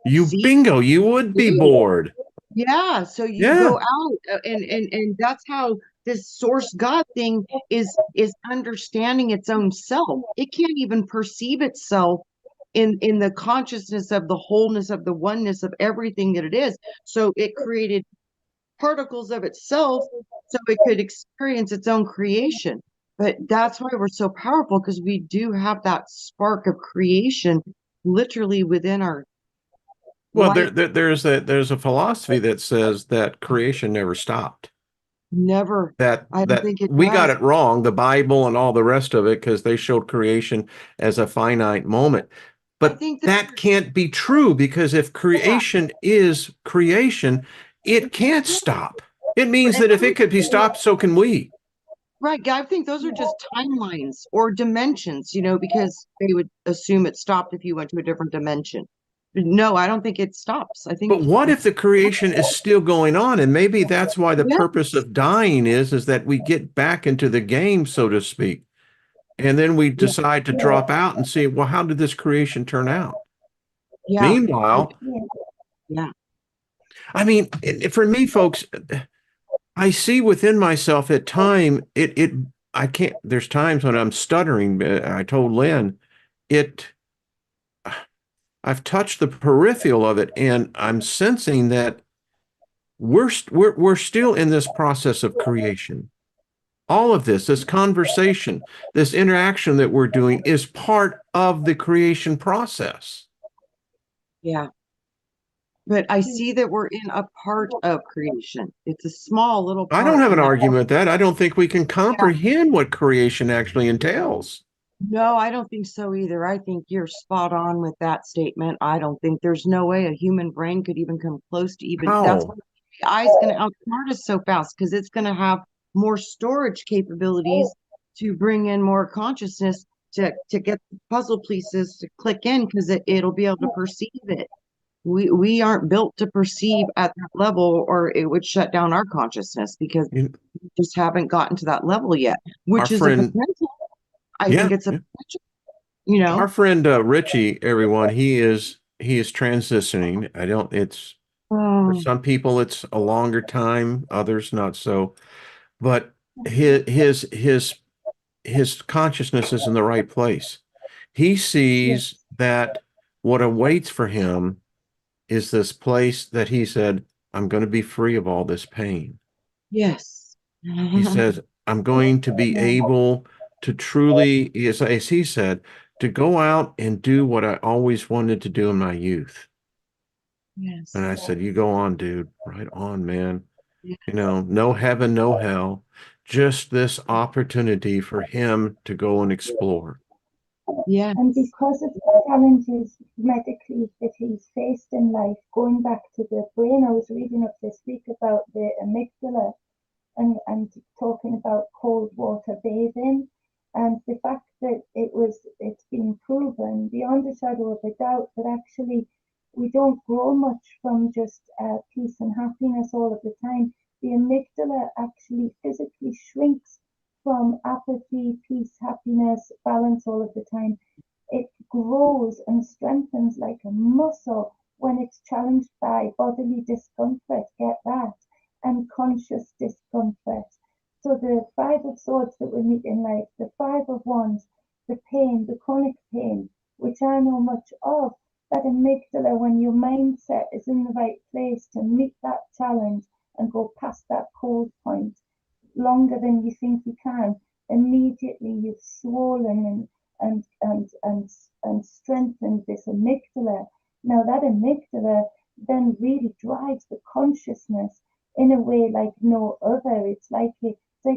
A: You
B: see.
A: bingo, you would be bored.
B: Yeah, so you
A: Yeah.
B: go out and that's how this source God thing is understanding its own self. It can't even perceive itself in the consciousness of the wholeness of the oneness of everything that it is. So it created particles of itself so it could experience its own creation. But that's why we're so powerful, because we do have that spark of creation literally within our
A: Well,
B: life.
A: there's a philosophy that says that creation never stopped.
B: Never,
A: That
B: I don't
A: that
B: think it
A: we got
B: does.
A: it wrong, the Bible and all the rest of it, because they showed creation as a finite moment.
B: I
A: But
B: think that,
A: that can't be true, because if
B: yeah,
A: creation is creation, it can't stop. It means
B: and
A: that if it could be stopped, so can we.
B: right, I think those are just timelines or dimensions, because they would assume it stopped if you went to a different dimension. No, I don't think it stops. I think
A: But what if the creation is still going on? And maybe that's why the
B: yeah,
A: purpose of dying is that we get back into the game, so to speak. And then we
B: yeah,
A: decide to drop out and see, well, how did this creation turn out?
B: yeah,
A: Meanwhile,
C: yeah,
B: yeah,
A: I mean, for me, folks, I see within myself at time, I can't, there's times when I'm stuttering. I told Lynn, it, I've touched the peripheral of it, and I'm sensing that we're still in this process of creation. All of this conversation, this interaction that we're doing is part of the creation process.
B: yeah. But I see that we're in a part of creation. It's a small little
A: I don't
B: part,
A: have an
B: and that,
A: argument with that. I don't think we can
B: yeah,
A: comprehend what creation actually entails.
B: no, I don't think so either. I think you're spot on with that statement. I don't think there's no way a human brain could even come close to even that's why
A: How?
B: AI is going to outsmart us so fast, because it's going to have more storage capabilities to bring in more consciousness to get the puzzle pieces to click in, because it'll be able to perceive it. We aren't built to perceive at that level, or it would shut down our consciousness, because
A: You-
B: we just haven't gotten to that level yet,
A: Our
B: which is a
A: friend,
B: potential. I think
A: yeah,
B: it's a
A: yeah.
B: potential, you
A: Our
B: know.
A: friend Richie, everyone, he is transitioning. I don't, it's for
B: Oh,
A: some people it's a longer time, others not so. But his consciousness is in the right place. He
C: yeah,
A: sees that what awaits for him is this place that he said, I'm going to be free of all this pain.
B: yes.
A: He says, I'm going to be
C: yeah,
A: able to truly, as he said, to go out and do what I always wanted to do in my youth. And I
B: Yes.
A: said, you go on, dude, right on, man.
B: Yeah.
A: No heaven, no hell, just this opportunity for him to go and explore.
B: Yeah.
C: and because of the challenges medically that he's faced in life, going back to the brain, I was reading up this week about the amygdala and talking about cold water bathing. And the fact that it's been proven beyond a shadow of a doubt that actually we don't grow much from just peace and happiness all of the time. The amygdala actually physically shrinks from apathy, peace, happiness, balance all of the time. It grows and strengthens like a muscle when it's challenged by bodily discomfort, get that, and conscious discomfort. So the Five of Swords that we meet in life, the Five of Wands, the pain, the chronic pain, which I know much of, that amygdala, when your mindset is in the right place to meet that challenge and go past that cold point longer than you think you can, immediately you've swollen and strengthened this amygdala. Now that amygdala then really drives the consciousness in a way like no other. It's like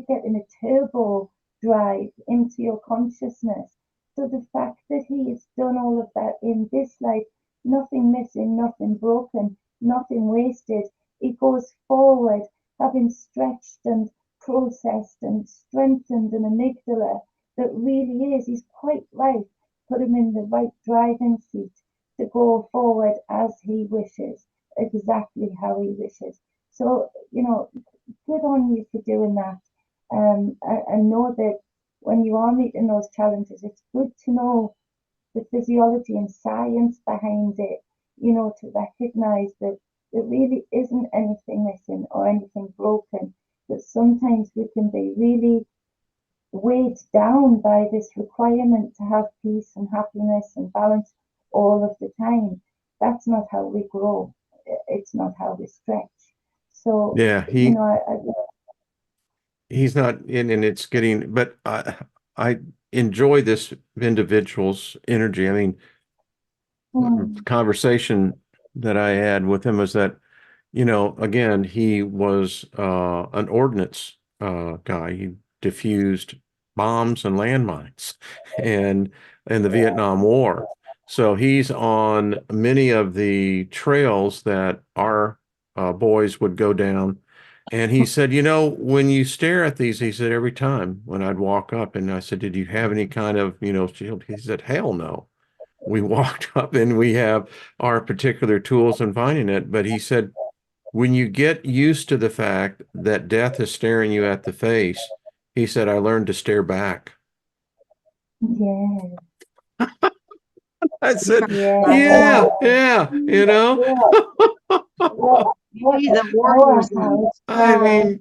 C: getting a turbo drive into your consciousness. So the fact that he has done all of that in this life, nothing missing, nothing broken, nothing wasted, he goes forward having stretched and processed and strengthened an amygdala that really is, he's quite right, put him in the right driving seat to go forward as he wishes, exactly how he wishes. So, good on you for doing that. And know that when you are meeting those challenges, it's good to know the physiology and science behind it, to recognize that there really isn't anything missing or anything broken, that sometimes we can be really weighed down by this requirement to have peace and happiness and balance all of the time. That's not how we grow. It's not how we stretch. So,
A: Yeah, he's not in, and it's getting, but I enjoy this individual's energy. I mean, the conversation that I had with him was that, again, he was an ordnance guy. He diffused bombs and landmines and in the Vietnam War. So he's on many of the trails that our boys would go down. And he said, when you stare at these, he said, every time when I'd walk up and I said, did you have any kind of, shield? He said, hell no. We walked up and we have our particular tools in finding it. But he said, when you get used to the fact that death is staring you at the face, he said, I learned to stare back.
C: yeah.
A: I said,
C: Yeah.
A: yeah,
B: He's a warrior.
A: I mean,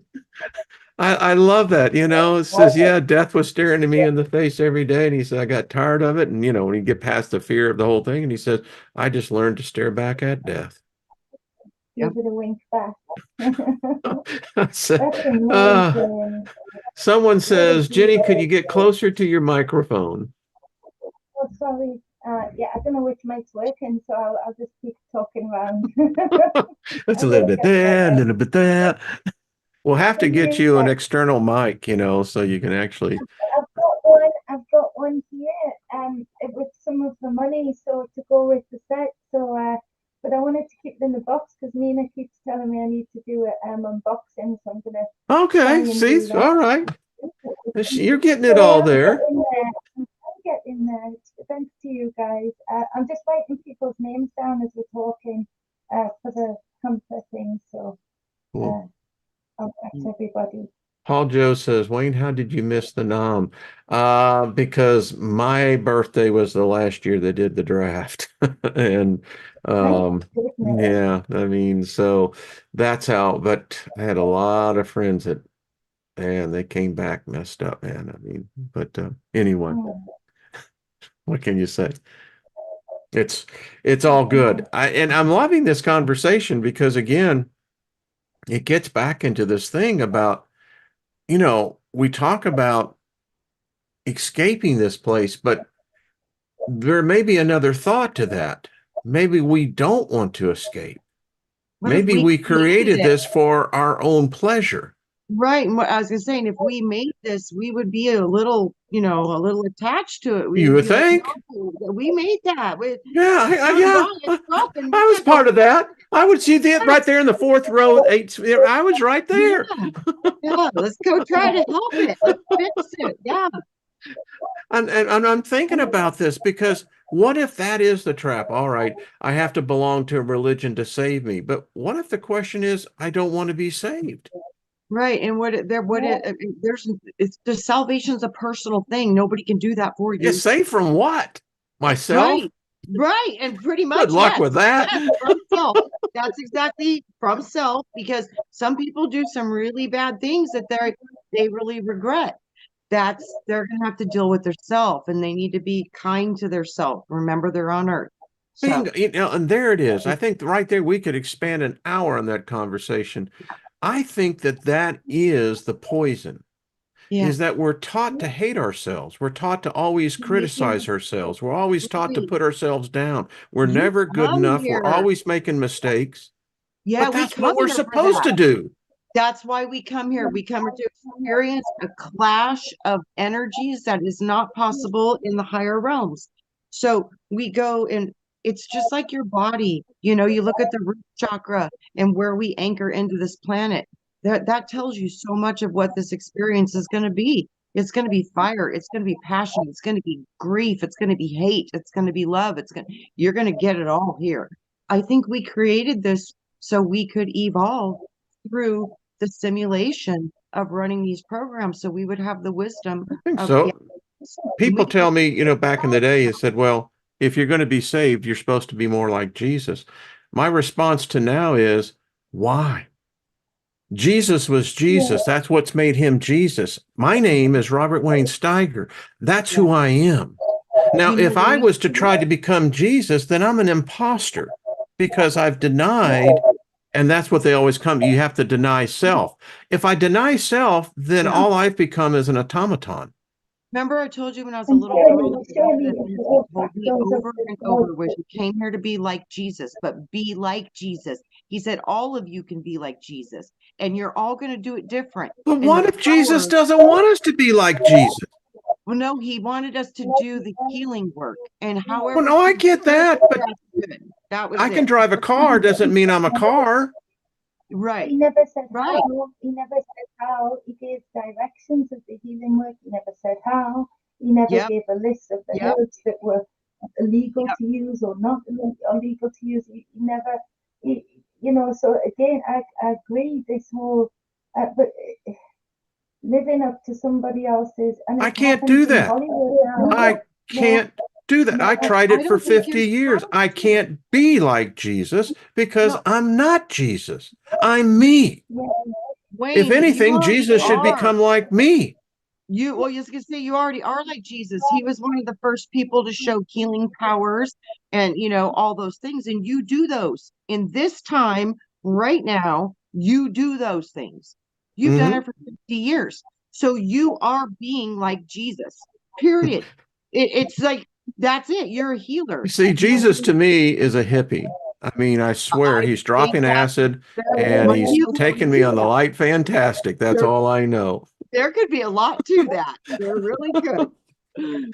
A: I love that, it says, yeah, death was staring at me in the face every day. And he said, I got tired of it. And, when you get past the fear of the whole thing, and he says, I just learned to stare back at death.
C: Give it a wink back.
A: I said,
C: That's amazing.
A: Someone says, Jenny, could you get closer to your microphone?
C: Oh, sorry. Yeah, I don't know which mic's working, so I'll just keep talking around.
A: That's a little bit there, a little bit there. We'll have to get you an external mic, so you can actually.
C: I've got one here. With some of the money, so to go with the set. So, but I wanted to keep it in the box because Nina keeps telling me I need to do an unboxing, so I'm gonna.
A: Okay, see, all right. You're getting it all there.
C: Get in there. Thanks to you guys. I'm just writing people's names down as we're talking for the comfort thing. So
A: Cool.
C: I'll catch everybody.
A: Paul Joe says, Wayne, how did you miss the nom? Because my birthday was the last year they did the draft. And yeah, I mean, so that's how, but I had a lot of friends that, and they came back messed up, man. I mean, but anyway. What can you say? It's all good. I'm loving this conversation because again, it gets back into this thing about, we talk about escaping this place, but there may be another thought to that. Maybe we don't want to escape. Maybe we created this for our own pleasure.
B: Right. And what I was saying, if we made this, we would be a little attached to it.
A: You would think?
B: Like, we made that.
A: I was part of that. I would see that right there in the fourth row. I was right there.
B: Yeah, let's go try to help it. Let's fix it. Yeah.
A: I'm thinking about this because what if that is the trap? All right, I have to belong to a religion to save me. But what if the question is, I don't want to be saved?
B: Right. And there's, it's just, salvation's a personal thing. Nobody can do that for
A: Yeah,
B: you.
A: saved from what? Myself?
B: Right. Right. And pretty
A: Good
B: much,
A: luck
B: yes.
A: with that.
B: Yes, from self. That's exactly from self, because some people do some really bad things that they really regret. They're gonna have to deal with their self, and they need to be kind to their self. Remember, they're on earth. So
A: Bingo, and there it is. I think right there we could expand an hour on that conversation. I think that that is the poison,
B: yeah.
A: is that we're taught to hate ourselves. We're taught to always criticize ourselves. We're always taught to
B: Right.
A: put ourselves down. We're
B: You
A: never good
B: come
A: enough. We're
B: here.
A: always making mistakes.
B: Yeah,
A: But
B: we
A: that's
B: come
A: what we're
B: here for
A: supposed
B: that.
A: to do.
B: That's why we come here. We come here to experience a clash of energies that is not possible in the higher realms. So we go, and it's just like your body. You look at the root chakra and where we anchor into this planet. That tells you so much of what this experience is going to be. It's going to be fire. It's going to be passion. It's going to be grief. It's going to be hate. It's going to be love. You're going to get it all here. I think we created this so we could evolve through the simulation of running these programs, so we would have the wisdom
A: I think
B: of, yeah,
A: so.
B: and we
A: People
B: can,
A: tell me, back in the day, they said, well, if you're going to be saved, you're supposed to be more like Jesus. My response to now is, why? Jesus was Jesus. That's what's made him Jesus. My name is Robert Wayne Steiger. That's
B: yeah.
A: who I am. Now,
B: You know
A: if I
B: what?
A: was to try to become Jesus, then I'm an imposter because I've denied, and that's what they always come. You have to deny self. If I deny self, then
B: Yeah.
A: all I've become is an automaton.
B: Remember, I told you when I was a
C: And
B: little girl that
C: surely
B: that
C: if
B: Nancy
C: all
B: told me
C: factors of
B: over
C: the
B: and
C: blood,
B: over, was you came here to be like Jesus, but be like Jesus. He said all of you can be like Jesus, and you're all going to do it different.
A: But
B: And
A: what
B: the
A: if Jesus
B: power,
A: doesn't want us to be like Jesus?
B: well, no, he wanted us to do the healing work, and
A: Well,
B: however
A: no, I
B: he
A: get
B: did it,
A: that, but
B: that's good. That was
A: I can
B: it.
A: drive a car doesn't mean I'm a car.
B: Right.
C: he never said
B: Right.
C: how, he never said how, he gave directions of the healing work, he never said how, he never
B: Yep.
C: gave a list of the
B: Yep.
C: herbs that were illegal
B: Yep.
C: to use or not illegal to use. He never, so again, I agree, this whole, but living up to somebody else's, and
A: I
C: it
A: can't
C: happens
A: do
C: in
A: that.
C: Hollywood now.
A: I
C: No,
A: can't do that. I
C: no,
A: tried
B: I
A: it for
B: don't think you're
A: 50 years.
B: supposed
A: I
B: to.
A: can't be like Jesus because
B: No,
A: I'm not Jesus. I'm me.
C: yeah,
A: If
B: Wayne, you
A: anything,
B: already
A: Jesus should
B: are.
A: become like me.
B: Well, I was gonna say you already are like Jesus. He was one of the first people to show healing powers and all those things. And you do those in this time right now. You do those things. You've done
A: Hmm.
B: it for 50 years. So you are being like Jesus. Period. It's like that's it. You're a
A: You
B: healer.
A: see,
B: You
A: Jesus to me is a hippie. I mean, I swear
B: I
A: he's dropping
B: exactly.
A: acid and
B: My
A: he's
B: healer
A: taking
B: would
A: me
B: do
A: on the
B: that.
A: light fantastic. That's
B: There,
A: all I know.
B: there could be a lot to that. There really could.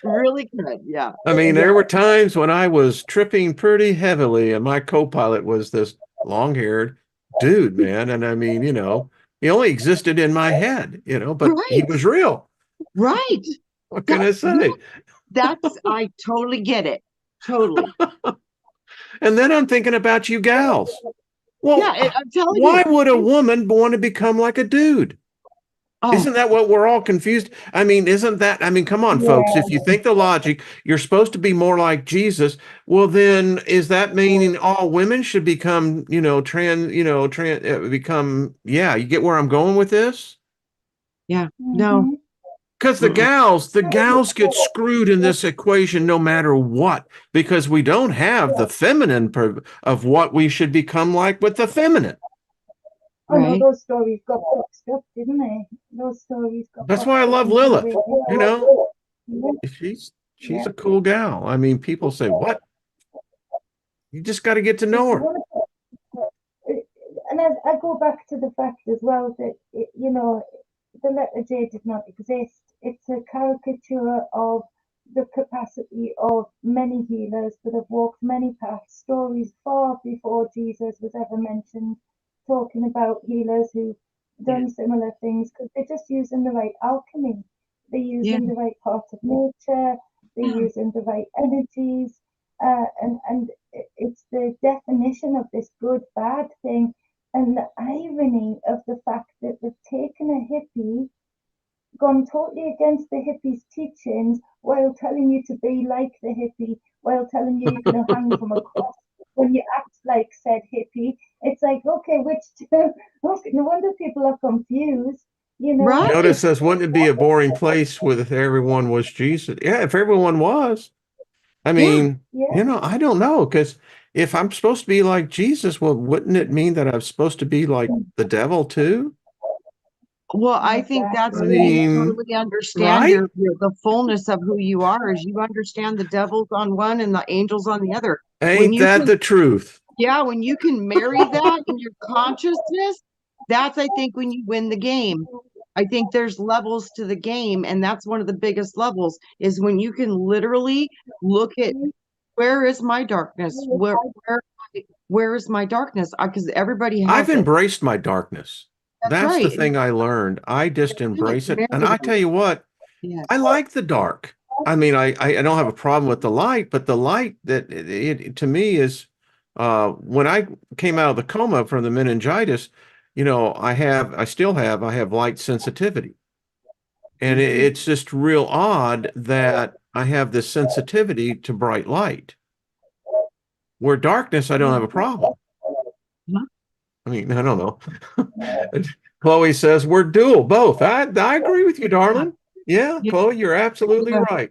B: Really could. Yeah.
A: I mean,
B: Yeah.
A: there were times when I was tripping pretty heavily, and my co-pilot was this long-haired dude, man. And I mean, he only existed in my head, but he
B: Right.
A: was real.
B: Right.
A: What can
B: That
A: I
B: yeah,
A: say?
B: I totally get it. Totally.
A: And then I'm thinking about you gals.
B: Yeah,
A: Well,
B: I'm telling
A: why
B: you.
A: would a woman want to become like a dude?
B: Oh,
A: Isn't that what we're all confused? I mean, come on, folks. If you
C: yeah.
A: think the logic, you're supposed to be more like Jesus. Well, then is that meaning all women should become, yeah, you get where I'm going with this?
B: yeah. No.
C: Mm-hmm.
A: Because
B: Mm-mm.
A: the gals get screwed in this equation no matter what, because we don't have the feminine of what we should become like with the feminine.
C: Oh no,
B: Right.
C: those stories got boxed up, didn't they? Those stories got
A: That's why I
C: boxed up
A: love
C: and put
A: Lilith.
C: away.
A: You know,
C: Yeah,
A: she's
C: yeah.
A: a cool gal. I mean, people say, "What? You just got to get to know
C: It's
A: her."
C: wonderful. And I go back to the fact as well that, the letter J did not exist. It's a caricature of the capacity of many healers that have walked many paths, stories far before Jesus was ever mentioned, talking about healers who've
B: Yeah.
C: done similar things because they're just using the right alchemy. they're using the right parts of nature, they're using the right energies, and it's the definition of this good bad thing, and the irony of the fact that they've taken a hippie, gone totally against the hippie's teachings while telling you to be like the hippie, while telling you you're going to hang from a cross when you act like said hippie. It's like, okay, which two? Okay, no wonder people are confused. You know,
B: Right.
A: Notice says, wouldn't it be a boring place if everyone was Jesus? Yeah, if everyone was. I mean,
C: yeah.
A: I don't know, because if I'm supposed to be like Jesus, well, wouldn't it mean that I'm supposed to be like the devil too?
B: Well, I think that's
A: I
B: when you
A: mean,
B: totally understand
A: right?
B: the fullness of who you are, is you understand the devil's on one and the angels on the other. When
A: Ain't
B: you
A: that
B: can,
A: the truth?
B: yeah, when you can marry that in your consciousness, that's, I think, when you win the game. I think there's levels to the game, and that's one of the biggest levels, is when you can literally look at, where is my darkness? Where is my darkness? Because everybody
A: I've
B: has it.
A: embraced my darkness.
B: That's
A: That's the
B: right.
A: thing I learned. I just embrace it. And I tell you what,
B: Yeah.
A: I like the dark. I mean, I don't have a problem with the light, but the light that it to me is when I came out of the coma from the meningitis, I have light sensitivity. And it's just real odd that I have this sensitivity to bright light. Where darkness, I don't have a problem. I mean, I don't know. Chloe says we're dual, both. I agree with you, darling. Yeah,
B: Yeah.
A: Chloe, you're absolutely
B: Yeah.
A: right.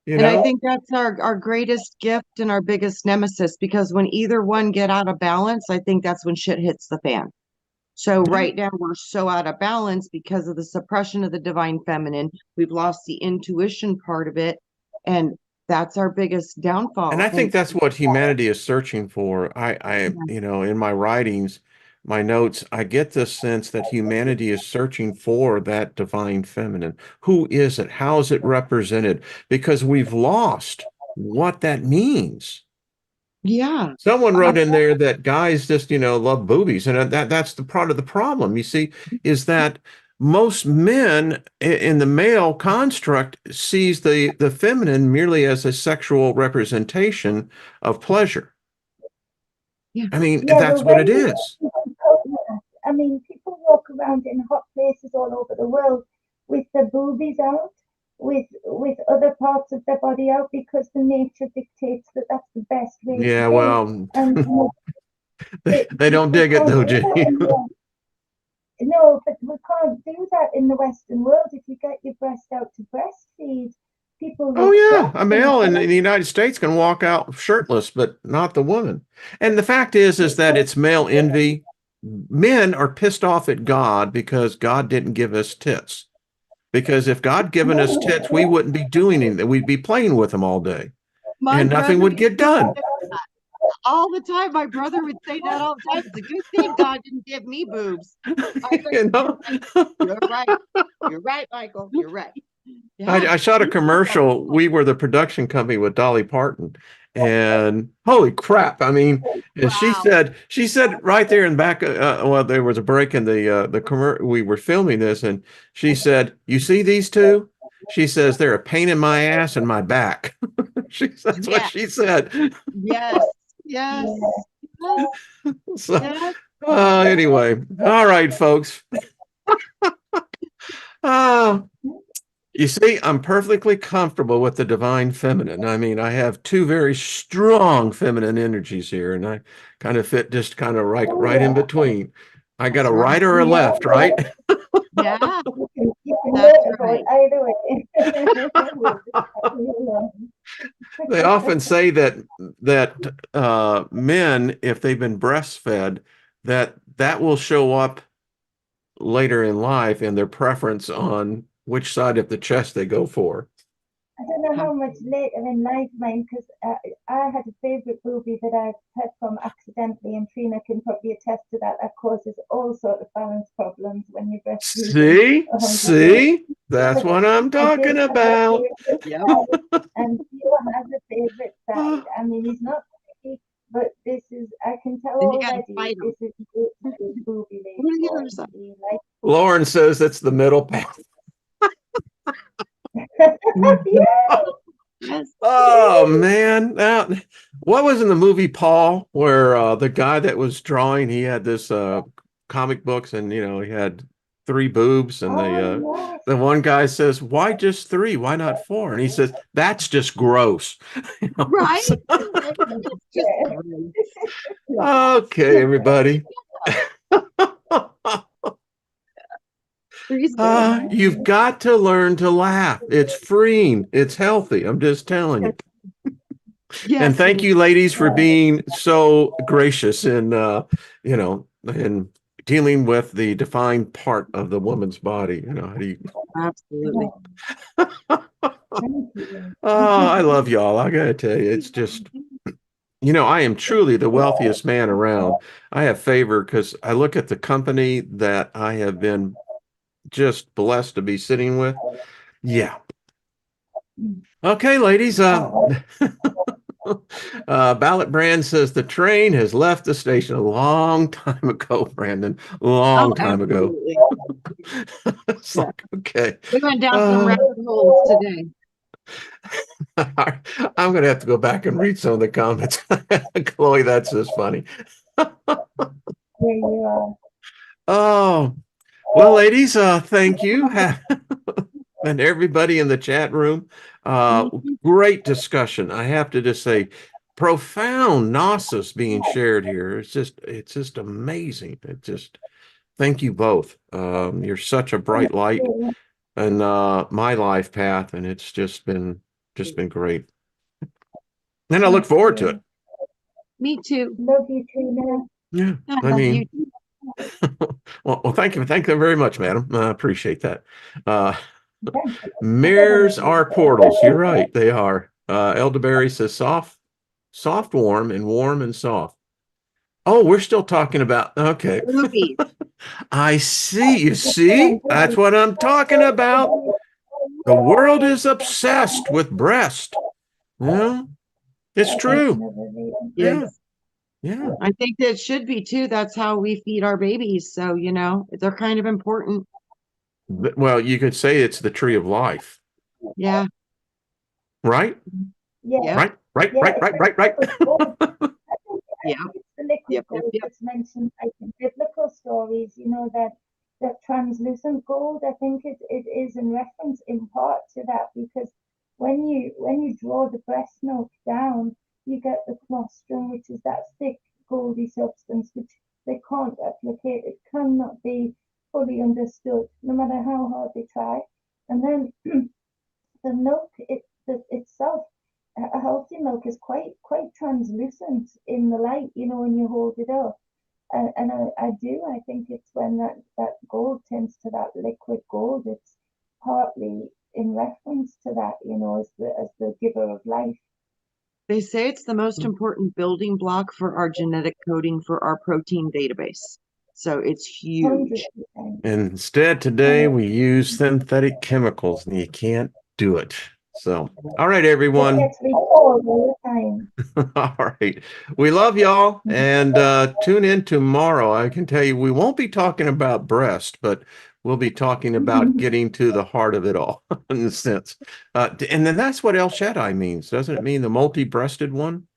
B: And I think that's our greatest gift and our biggest nemesis, because when either one get out of balance, I think that's when shit hits the fan. So right now we're so out of balance because of the suppression of the divine feminine. We've lost the intuition part of it, and that's our biggest
A: And
B: downfall.
A: I think that's what humanity is searching for.
B: Yeah.
A: In my writings, my notes, I get this sense that humanity is searching for that divine feminine. Who is it? How is it represented? Because we've lost what that means.
B: Yeah.
A: Someone wrote in there that guys just, love boobies. And that's the part of the problem, you see, is that most men in the male construct sees the feminine merely as a sexual representation of pleasure.
B: Yeah.
A: I mean,
C: Yeah,
A: that's
C: well,
A: what it
C: when
A: is.
C: I mean, people walk around in hot places all over the world with their boobies out, with other parts of their body out, because the nature dictates that that's the best way to
A: Yeah,
C: be.
A: well,
C: And
A: they don't dig it
C: can't
A: though,
C: do that
A: Jenny.
C: no, but we can't do that in the Western world. If you get your breast out to breastfeed, people
A: Oh
C: look
A: yeah, a
C: daft.
A: male in the United States can walk out shirtless, but not the woman. And the fact is that it's male envy. Men are pissed off at God because God didn't give us tits. Because if God given us tits, we wouldn't be doing anything. We'd be playing with them all day,
B: My
A: and nothing
B: brother
A: would get done.
B: all the time. My brother would say that all the time. It's a good thing God didn't give me boobs. I was like,
A: You know,
B: you're right. You're right, Michael. You're right. Yeah.
A: I shot a commercial. We were the production company with Dolly Parton, and holy crap! I mean, and
B: Wow.
A: she said right there in back. Well, there was a break in the commercial. We were filming this, and she said, "You see these two?" She says, "They're a pain in my ass and my back." That's what
B: Yeah.
A: she said.
B: Yes. Yes. Yes.
A: So,
B: Yes.
A: anyway, all right, folks. Uh, you see, I'm perfectly comfortable with the divine feminine. I mean, I have two very strong feminine energies here, and I kind of fit just kind of right in between. I got a
B: That's right.
A: right or a left, right?
B: Yeah.
C: You can
B: That's
C: vote
B: right.
C: either way.
A: They often say that men, if they've been breastfed, that will show up later in life in their preference on which side of the chest they go for.
C: I don't know how much later in life mine, because I had a favourite movie that I heard from accidentally, and Trina can probably attest to that. That causes all sort of balance problems when you're breastfeeding
A: See,
C: 100 days.
A: see, that's what I'm
C: I did
A: talking
C: have a
A: about.
C: favourite
B: Yep.
C: side, and Theo has a favourite side. I mean, he's not picky, but this is, I can tell
B: Then you gotta
C: already,
B: fight them.
C: this is good movie
B: What are the
C: for
B: other
C: him.
B: side?
C: He likes
A: Lauren says it's the middle path.
C: Yeah.
B: Yes.
A: Oh man. Now, what was in the movie Paul where the guy that was drawing, he had this comic books and he had three boobs and
C: Oh,
A: the one guy says, "Why just three? Why not four?" And he says, "That's just gross." You know?
B: Right?
A: So-
B: Right. It's just
C: yes.
B: great. Yeah.
A: okay, everybody.
B: Freeze good.
A: You've got to learn to laugh. It's freeing. It's healthy. I'm just telling you. And
B: Yes, it
A: thank
B: is.
A: you, ladies, for
C: Yeah.
A: being so gracious in, in dealing with the defined part of the woman's body. How do you?
B: Absolutely.
C: Thank you.
A: Oh, I love y'all. I gotta tell you, it's just, I am truly the wealthiest man around. I have favor because I look at the company that I have been just blessed to be sitting with. Yeah. Okay, ladies.
C: Oh,
A: Ballot Brand says the train has left the station a long time ago, Brandon.
B: Oh,
A: Long time ago.
B: absolutely.
A: It's
B: Yeah.
A: like, okay.
B: We went down some
A: Uh,
B: rabbit holes today.
A: I'm going to have to go back and read some of the comments. Chloe, that's just funny.
C: there you are.
A: Oh, well, ladies, thank you. And everybody in the chat room. Uh,
B: Mhm.
A: Great discussion. I have to just say, profound gnosis being shared here. It's just amazing. Thank you both. You're such a bright light in my life path, and it's just been great. And I look
C: Thank
A: forward to it.
C: you.
B: Me too.
C: Love you too, now.
A: Yeah,
B: I
A: I
B: love you
A: mean,
B: too.
A: well, thank you very much, madam. I appreciate that. Uh,
C: Thank
A: Mirrors are portals. You're
C: you.
A: right. They are. Elderberry says soft, warm, and warm and soft. Oh, we're still talking about, okay.
B: Movies.
A: I see. You see? That's what I'm talking about. The world is obsessed with breast. Yeah, it's true. Yeah,
B: Yes.
A: yeah.
B: I think that should be too. That's how we feed our babies. So, they're kind of important.
A: Well, you could say it's the tree of life,
B: Yeah.
A: right?
C: Yeah,
B: Yep.
A: Right, right,
C: yeah,
A: right,
C: it's
A: right,
C: the
A: right, right.
C: liquid gold. I
B: Yep.
C: think it's the liquid
B: Yep. Yep.
C: gold
B: Yep.
C: that's mentioned, like in biblical stories, that translucent gold. I think it is in reference in part to that, because when you draw the breast milk down, you get the colostrum, which is that thick goldy substance which they can't replicate. It cannot be fully understood, no matter how hard they try. And then the milk itself, a healthy milk is quite translucent in the light, when you hold it up. And I think it's when that gold turns to that liquid gold, it's partly in reference to that, as the giver of life.
B: They say it's the most important building block for our genetic coding for our protein database. So it's huge.
C: 100%.
A: Instead, today we use synthetic chemicals, and you can't do it. So, all right,
C: It
A: everyone.
C: gets recalled all the time.
A: All right. We love y'all and tune in tomorrow. I can tell you we won't be talking about breast, but we'll be talking about getting to the heart of it all in a sense. And then that's what El Shaddai means. Doesn't it mean the multi-breasted one?